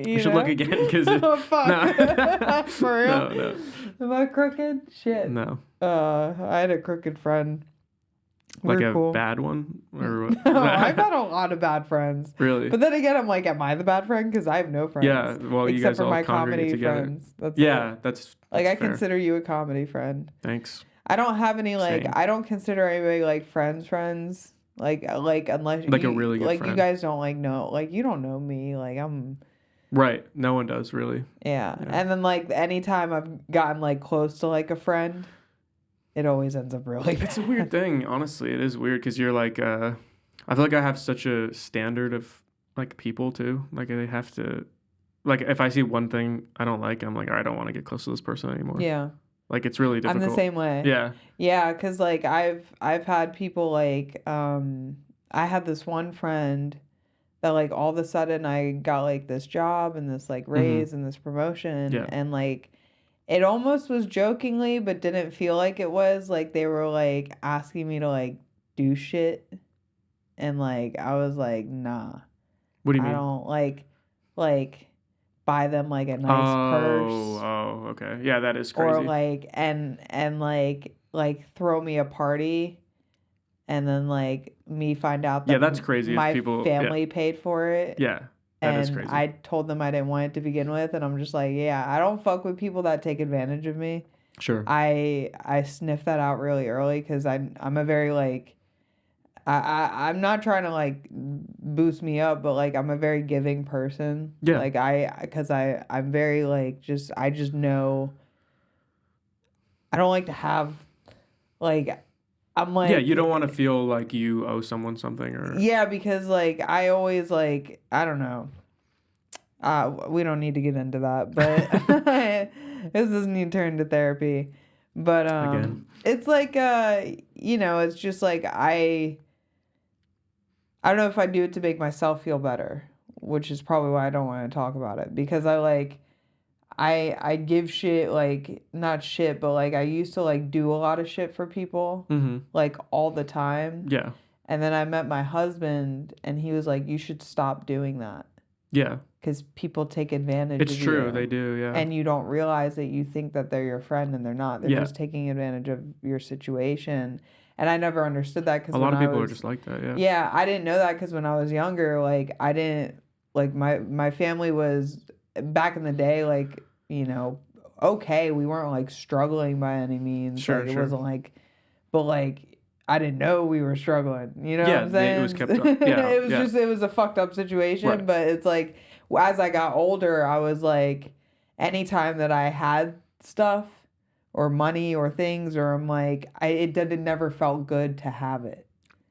you should look again because oh fuck. No. For real? No. Am I crooked? Shit. No. I had a crooked friend. Like a bad one? Or no, I've had a lot of bad friends. Really? But then again, I'm like, am I the bad friend? Because I have no friends. Yeah, well, you guys all my congregate comedy together. Friends. That's I fair. consider you a comedy friend. Thanks. I don't have any Same. I don't consider anybody like friends. Like unless like a really good friend. friend. You guys don't know you don't know me. Like I'm. Right. No one does really. Yeah. And then anytime I've gotten close to a friend. It always ends up really bad. It's a weird thing, honestly. It is weird because you're I feel like I have such a standard of people too. Like they have to, if I see one thing I don't like, I'm like, all right, I don't want to get close to this person anymore. Yeah. It's really difficult. I'm the same way. Yeah. Yeah, because I've had people I had this one friend that all of a sudden I got this job and this raise and this promotion and it almost was jokingly, but didn't feel like it was. They were, asking me to, do shit. And, I was like, nah. What do you mean? I don't, buy them like a nice purse. Oh, okay. Yeah, that is crazy. Or like and like throw me a party and then like me find out that that's crazy my if people family paid for it. Yeah. That is and crazy. I told them I didn't want it to begin with, and I'm just like, yeah, I don't fuck with people that take advantage of me. Sure. I sniff that out really early because I'm a very like I'm not trying to like boost me up, but like I'm a very giving person. Yeah. Like I'm very like I just know I don't like to have like I'm like yeah, you don't want to feel like you owe someone something or yeah, because like I always like I don't know. We don't need to get into that, but this doesn't need to turn to therapy. But Again. it's like it's just like I don't know if I do it to make myself feel better, which is probably why I don't want to talk about it because I give shit like not shit, but like I used to like do a lot of shit for people like all the time. Yeah. And then I met my husband and he was like, you should stop doing that. Yeah. Because people take advantage of you. It's true, they do, yeah. And you don't realize that you think that they're your friend and they're not. They're just taking advantage of your situation. And I never understood that because a lot of people are just like that, yeah. Yeah, I didn't know that because when I was younger, like I didn't like my family was back in the day, like okay, we weren't like struggling by any means. Sure, like, it wasn't like, but like I didn't know we were struggling. You know what I'm saying? It was kept up. Yeah, it was just it was a fucked up situation. Right. But it's like as I got older, I was like, anytime that I had stuff or money or things, or I'm like, it never felt good to have it.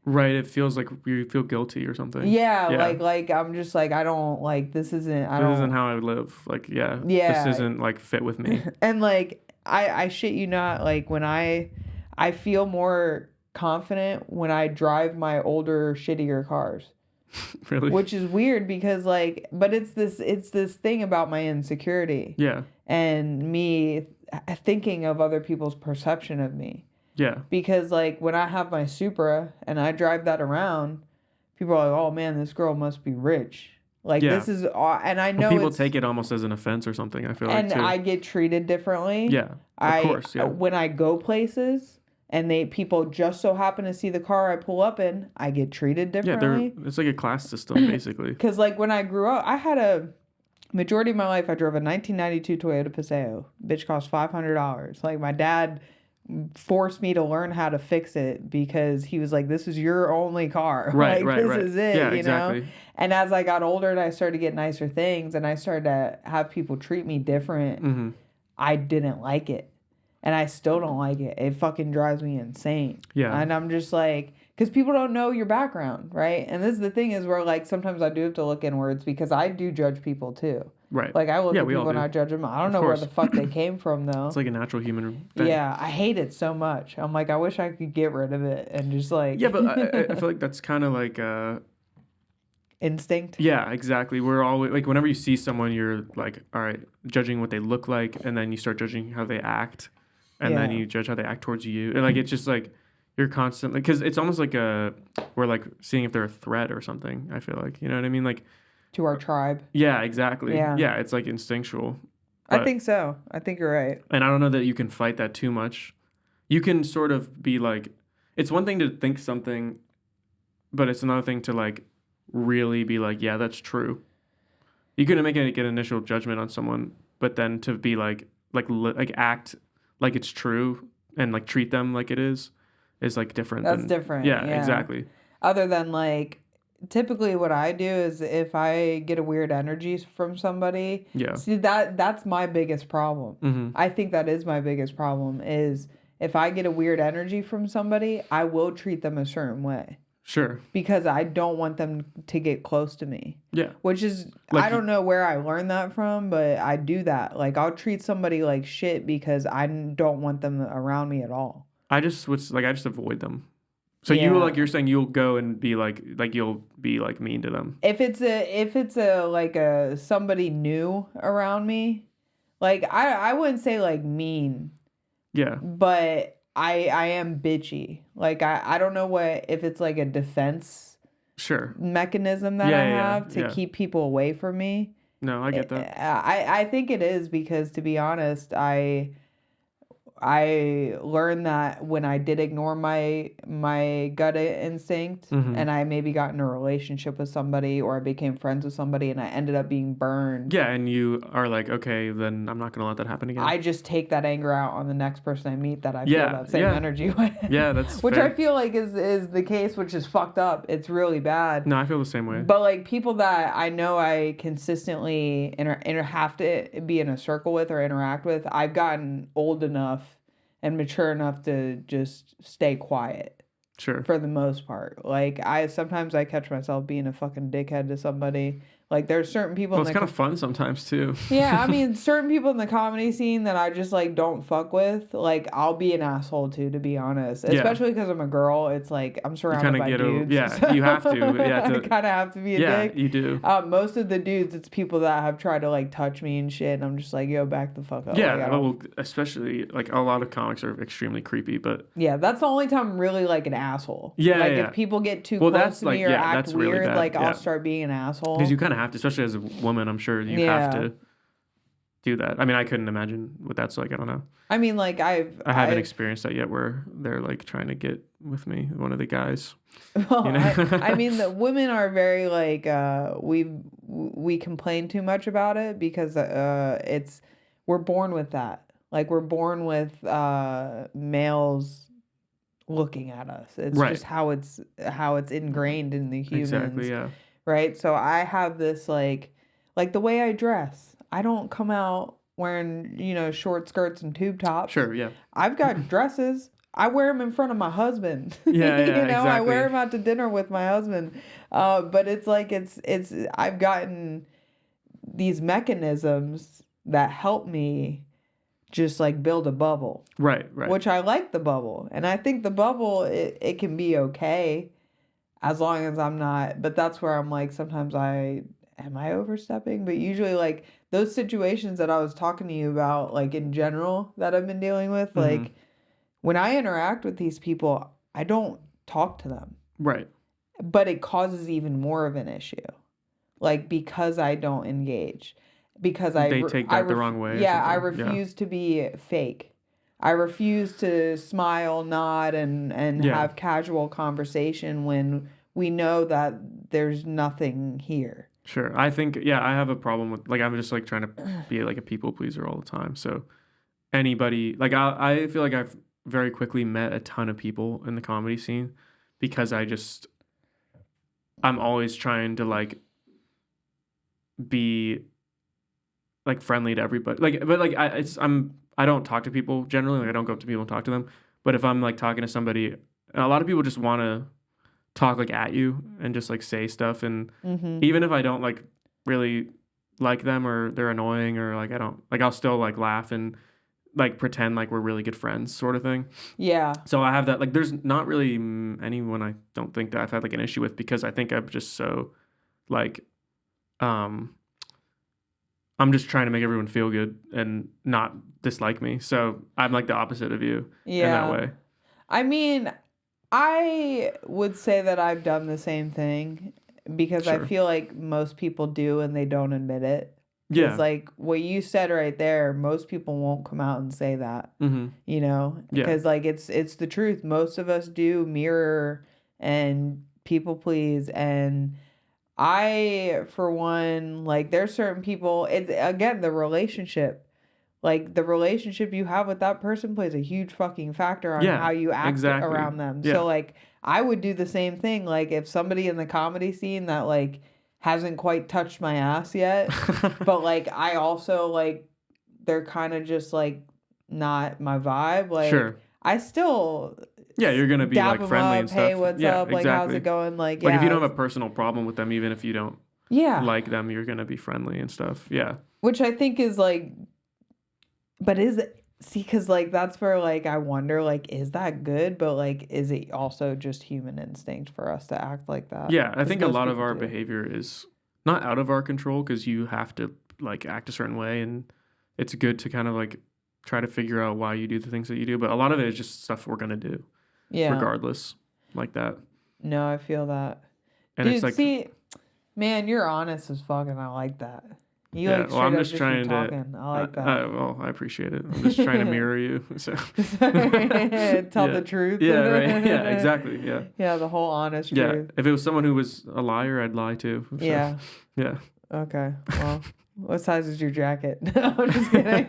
Right, it feels like you feel guilty or something. Yeah. Like I'm just like I don't like this isn't how I live. Like this isn't like fit with me. And like I shit you not, like when I feel more confident when I drive my older shittier cars. Really? Which is weird because like but it's this thing about my insecurity. Yeah. And me thinking of other people's perception of me. Yeah. Because like when I have my Supra and I drive that around, people are like, "Oh man, this girl must be rich." Like this is, and I know people take it almost as an offense or something. I feel like too. And I get treated differently. Yeah, of course. Yeah. When I go places and people just so happen to see the car I pull up in, I get treated differently. Yeah, it's like a class system basically. Because like when I grew up, I had a majority of my life I drove a 1992 Toyota Paseo. Bitch cost $500. Like my dad forced me to learn how to fix it because he was like, this is your only car. Right, like, this is it, yeah, you exactly. know? And as I got older and I started to get nicer things and I started to have people treat me different, I didn't like it. And I still don't like it. It fucking drives me insane. Yeah. And I'm just like, because people don't know your background, right? And this is the thing is where like sometimes I do have to look inwards because I do judge people too. Right. Like I look at people and I judge them. I don't know where the fuck they came from though. It's like a natural human thing. Yeah, I hate it so much. I'm like, I wish I could get rid of it and just like. Yeah, but I feel like that's kind of like instinct. Yeah, exactly. We're always like whenever you see someone, you're like, all right, judging what they look like, and then you start judging how they act, and then you judge how they act towards you. And like it's just like you're constantly because it's almost like we're like seeing if they're a threat or something. I feel like what I mean, like. To our tribe. Yeah, exactly. Yeah, it's like instinctual. I think so. I think you're right. And I don't know that you can fight that too much. You can sort of be like, it's one thing to think something, but it's another thing to like really be like, yeah, that's true. You can make an initial judgment on someone, but then to be like act like it's true and like treat them like it is like different. That's different. Yeah, exactly. Other than like. Typically what I do is if I get a weird energy from somebody, see that's my biggest problem. I think that is my biggest problem is if I get a weird energy from somebody, I will treat them a certain way. Sure. Because I don't want them to get close to me. Yeah. Which is, like I don't know where I learned that from, but I do that. Like I'll treat somebody like shit because I don't want them around me at all. I just avoid them. So you're saying you'll go and be like you'll be like mean to them. If it's a somebody new around me, like I wouldn't say like mean. Yeah. But I am bitchy. Like I don't know if it's like a defense sure mechanism that I have to keep people away from me. No, I get that. I think it is because, to be honest, I learned that when I did ignore my gut instinct, Mm-hmm. and I maybe got in a relationship with somebody, or I became friends with somebody and I ended up being burned. Yeah, and you are like, okay, then I'm not gonna let that happen again. I just take that anger out on the next person I meet that I feel Yeah, that same yeah. energy with. Yeah, that's which fair. I feel like is the case, which is fucked up. It's really bad. No, I feel the same way. But like people that I know I consistently have to be in a circle with or interact with, I've gotten old enough and mature enough to just stay quiet. Sure. For the most part. Like sometimes I catch myself being a fucking dickhead to somebody. Like there's certain people Well, it's kind of fun sometimes too. Yeah, I mean, certain people in the comedy scene that I just like don't fuck with, like I'll be an asshole to be honest. Especially because I'm a girl. It's like I'm surrounded by dudes. You have to. Yeah, I kind of have to be a dick. Yeah, you do. Most of the dudes, it's people that have tried to like touch me and shit, and I'm just like, yo, back the fuck up. Yeah, like, well, especially like a lot of comics are extremely creepy, but yeah, that's the only time I'm really like an asshole. Yeah, like if people get too close to me or act weird, really bad. like I'll start being an asshole. Because you kind of have to, especially as a woman. I'm sure you have to do that. I mean, I couldn't imagine what that's like. I don't know. I mean, like I haven't experienced that yet, where they're like trying to get with me, one of the guys. Well, you know? I mean, the women are very like we complain too much about it because we're born with that. Like we're born with males looking at us. It's just how it's ingrained in the humans. Exactly. Yeah. Right. So I have this like the way I dress. I don't come out wearing short skirts and tube tops. Sure. Yeah. I've got dresses. I wear them in front of my husband. Yeah. Exactly. I wear them out to dinner with my husband. But it's like I've gotten these mechanisms that help me just like build a bubble. Right. Which I like the bubble. And I think the bubble, it can be okay as long as I'm not. But that's where I'm like, sometimes am I overstepping? But usually like those situations that I was talking to you about, like in general that I've been dealing with, like when I interact with these people, I don't talk to them. Right. But it causes even more of an issue. Like because I don't engage. Because they take that the wrong way. Yeah, I refuse to be fake. I refuse to smile, nod, and have casual conversation when we know that there's nothing here. Sure. I think, I have a problem with, like, I'm just like trying to be like a people pleaser all the time. So anybody, like, I feel like I've very quickly met a ton of people in the comedy scene because I'm always trying to like be like friendly to everybody. Like, but like I don't talk to people generally. Like I don't go up to people and talk to them. But if I'm like talking to somebody, a lot of people just want to talk like at you and just like say stuff. And even if I don't like really like them or they're annoying or like I don't like, I'll still like laugh and like pretend like we're really good friends sort of thing. Yeah. So I have that, like, there's not really anyone I don't think that I've had like an issue with because I think I'm just so like, I'm just trying to make everyone feel good and not dislike me. So I'm like the opposite of you in that way. I mean, I would say that I've done the same thing because I feel like most people do and they don't admit it. Yeah. It's like what you said right there, most people won't come out and say that, you know, because like it's the truth. Most of us do mirror and people please. And I, for one, like there's certain people, it's again, the relationship you have with that person plays a huge fucking factor on how you act around them. Yeah. So like I would do the same thing. Like if somebody in the comedy scene that like hasn't quite touched my ass yet, but like I also like they're kind of just like not my vibe. Like I still you're gonna be like friendly and stuff. Hey, what's up? Like how's it going? Like if you don't have a personal problem with them, even if you don't like them, you're gonna be friendly and stuff. Yeah. Which I think is like, but is it? See, because like that's where like I wonder like is that good? But like is it also just human instinct for us to act like that? Yeah, I think a lot of our behavior is not out of our control because you have to like act a certain way, and it's good to kind of like try to figure out why you do the things that you do. But a lot of it is just stuff we're gonna do, regardless, like that. No, I feel that. And dude, it's like, see, man, you're honest as fuck, and I like that. You Yeah, like well, straight I'm up just be trying to. talking. I like that. Well, I appreciate it. I'm just trying to mirror you. So. Tell Yeah. the truth. Yeah, right. Yeah, exactly. Yeah. Yeah, the whole honest Yeah. truth. If it was someone who was a liar, I'd lie too. So, Yeah. Yeah. Okay. Well, what size is your jacket? No, I'm just kidding.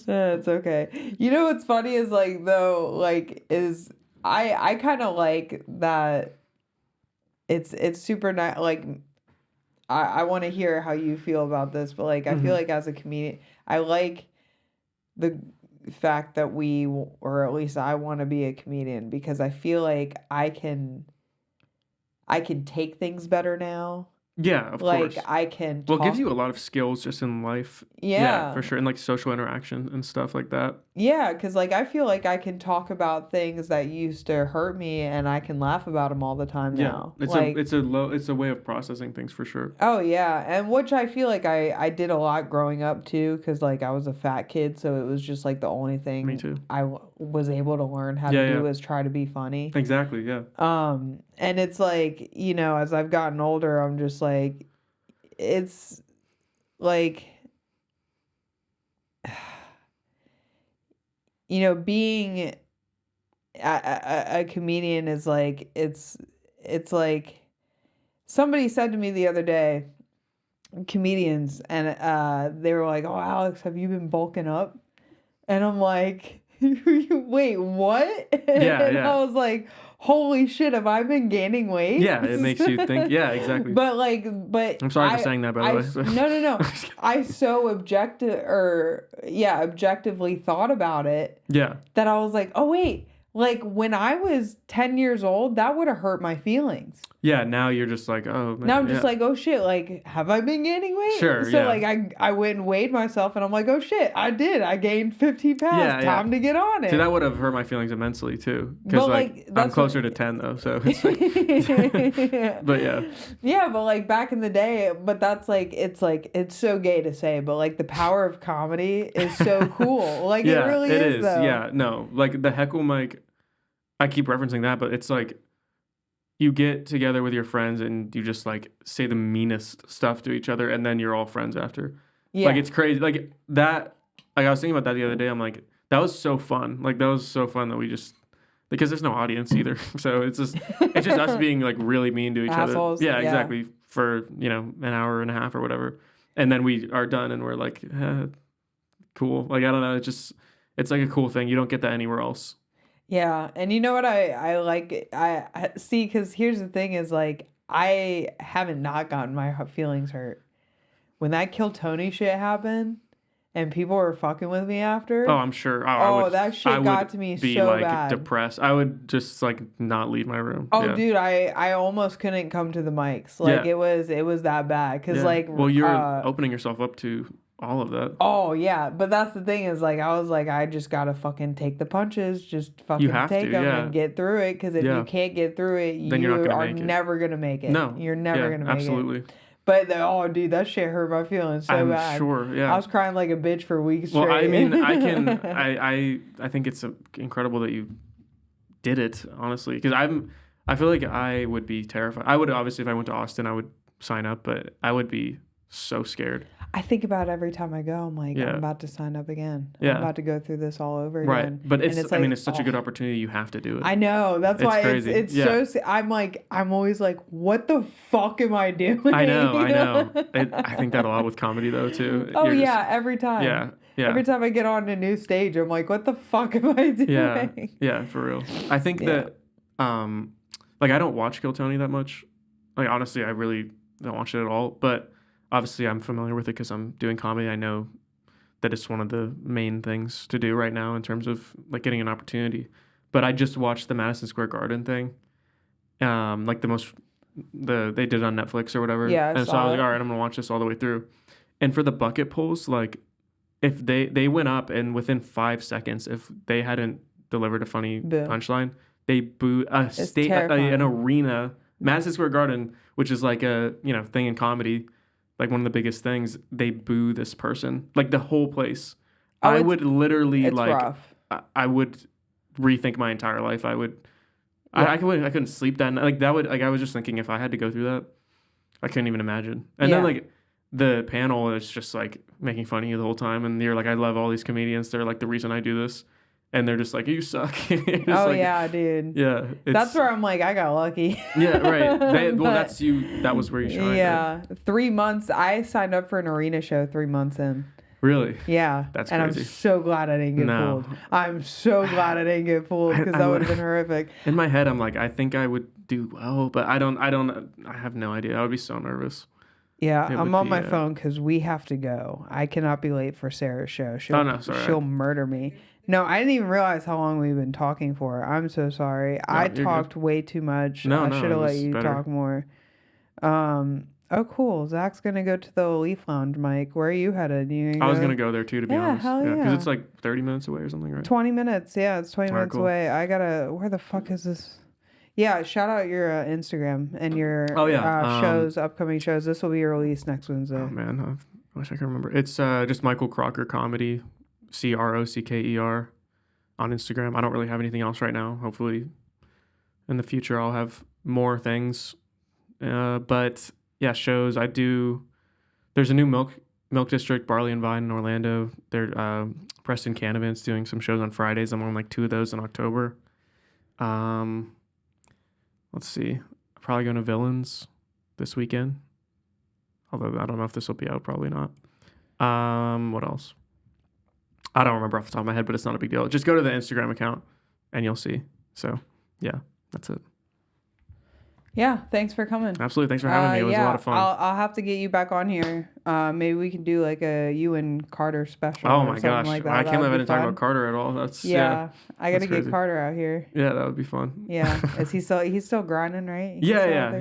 That's okay. You know what's funny is like though, like is I kind of like that. It's super nice. Like I want to hear how you feel about this, but like I feel like as a comedian, I like the fact that or at least I want to be a comedian because I feel like I can take things better now. Yeah, of Like course. I can Well, it gives talk. you a lot of skills just in life. Yeah. For sure. And like social interaction and stuff like that. Yeah, because like I feel like I can talk about things that used to hurt me and I can laugh about them all the time now. It's like, it's a way of processing things for sure. Oh yeah, and which I feel like I did a lot growing up too, because like I was a fat kid, so it was just like the only thing Me too. was able to learn how to do was try to be funny. Exactly, yeah. And it's like, you know, as I've gotten older, I'm just like, it's like, you know, being a comedian is like, it's like, somebody said to me the other day, comedians, and they were like, "Oh, Alex, have you been bulking up?" And I'm like, "Wait, what?" And I was like, "Holy shit, have I been gaining weight?" Yeah, it makes you think. Yeah, exactly. But I'm sorry for saying that, by the way. No. I so objectively thought about it. Yeah. That I was like, "Oh wait." Like, when I was 10 years old, that would have hurt my feelings. Yeah, now you're just like, oh, man. Now I'm just like, oh, shit, like, have I been gaining weight? Sure, So, like, I went and weighed myself, and I'm like, oh, shit, I did. I gained 15 pounds. Time to get on it. See, that would have hurt my feelings immensely, too. Because, like, I'm closer to 10, though, so it's like... But, yeah. Yeah, but, like, back in the day, but that's, like, it's so gay to say, but, like, the power of comedy is so cool. Like, it really is, though. Yeah, no. Like, the heckle mic, I keep referencing that, but it's like... You get together with your friends and you just like say the meanest stuff to each other and then you're all friends after. Yeah. Like it's crazy. Like that, like I was thinking about that the other day. I'm like, that was so fun. Like that was so fun that we just, because there's no audience either. So it's just us being like really mean to each Assholes, other. Yeah, exactly. For, you know, an hour and a half or whatever. And then we are done and we're like, cool. Like, I don't know. It's like a cool thing. You don't get that anywhere else. Yeah, and you know what I like, I see, because here's the thing is, like, I haven't not gotten my feelings hurt. When that Kill Tony shit happened, and people were fucking with me after. Oh, I'm sure. That shit got to me be, so like, bad. Depressed. I would just, like, not leave my room. Oh, yeah. Dude, I almost couldn't come to the mics. Like, it was that bad, because, like... Well, you're opening yourself up to... all of that. Oh, yeah. But that's the thing is, like, I was like, I just gotta fucking take the punches. Just fucking take them and get through it. Because if you can't get through it, then you are never gonna make it. No. You're never gonna make absolutely. it. But, dude, that shit hurt my feelings so bad. I'm sure, yeah. I was crying like a bitch for weeks straight. Well, I mean, I think it's incredible that you did it, honestly. Because I feel like I would be terrified. I would, obviously, if I went to Austin, I would sign up. But I would be so scared. I think about it every time I go. I'm like, I'm about to sign up again. I'm about to go through this all over again. Right. But it's like, it's such a good opportunity. You have to do it. I know. That's why crazy. It's so... I'm always like, what the fuck am I doing? I know. I think that a lot with comedy, though, too. Oh, yeah. Every time. Yeah. Every time I get on a new stage, I'm like, what the fuck am I doing? Yeah, for real. I think that, like, I don't watch Kill Tony that much. Like, honestly, I really don't watch it at all. But... obviously, I'm familiar with it because I'm doing comedy. I know that it's one of the main things to do right now in terms of like getting an opportunity. But I just watched the Madison Square Garden thing, like they did it on Netflix or whatever. Yeah, and so I was like, all right, I'm gonna watch this all the way through. And for the bucket pulls, like if they went up and within 5 seconds, if they hadn't delivered a funny punchline, they booed an arena, Madison Square Garden, which is like a thing in comedy. Like one of the biggest things, they boo this person. Like the whole place. I would literally rough. I would rethink my entire life. I couldn't sleep that night. Like that would, like I was just thinking if I had to go through that, I couldn't even imagine. And then like the panel is just like making fun of you the whole time, and you're like, I love all these comedians. They're like the reason I do this, and they're just like, you suck. Oh like, yeah, dude. Yeah, that's where I'm like, I got lucky. Yeah, right. Well, that's you. That was where you shined. Yeah, right? 3 months. I signed up for an arena show 3 months in. Really? Yeah. That's crazy. And I'm so glad I didn't get fooled. I'm so glad I didn't get fooled because that would have been horrific. In my head, I'm like, I think I would do well, but I have no idea. I would be so nervous. Yeah, I'm on my phone because we have to go. I cannot be late for Sarah's show. She'll murder me. No, I didn't even realize how long we've been talking for. I'm so sorry. No, I talked way too much. I should have let you talk more. Oh, cool. Zach's going to go to the Leaf Lounge, Mike. Where are you headed? I was going to go there, too, to be honest. Hell yeah. Because it's like 30 minutes away or something, right? 20 minutes. Yeah, it's 20 minutes away. I got to... Where the fuck is this? Yeah, shout out your Instagram and your shows, upcoming shows. This will be released next Wednesday. Oh, man. I wish I could remember. It's just Michael Crocker Comedy, Crockeer, on Instagram. I don't really have anything else right now. Hopefully, in the future, I'll have more things. But... yeah, shows. I do. There's a new Milk District, Barley and Vine in Orlando. They're Preston Canavant's doing some shows on Fridays. I'm on like 2 of those in October. Let's see. I'm probably going to Villains this weekend. Although I don't know if this will be out. Probably not. What else? I don't remember off the top of my head, but it's not a big deal. Just go to the Instagram account and you'll see. So yeah, that's it. Yeah, thanks for coming. Absolutely, thanks for having me. It was a lot of fun. I'll have to get you back on here. Maybe we can do like a you and Carter special. Oh my gosh, like I can't believe I didn't talk about Carter at all. That's I got to get Carter out here. Yeah, that would be fun. Yeah, is he still? He's still grinding, right? Yeah.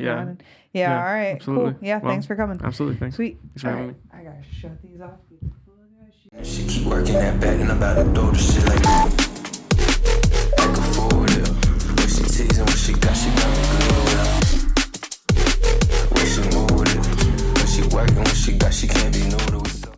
Yeah. All right. Absolutely. Cool. Yeah. Well, thanks for coming. Absolutely. Thanks. Sweet. Thanks for having me. I gotta shut these off. She keep working that back and I'm about to throw the shit like back and forward. What she teasing, what she got,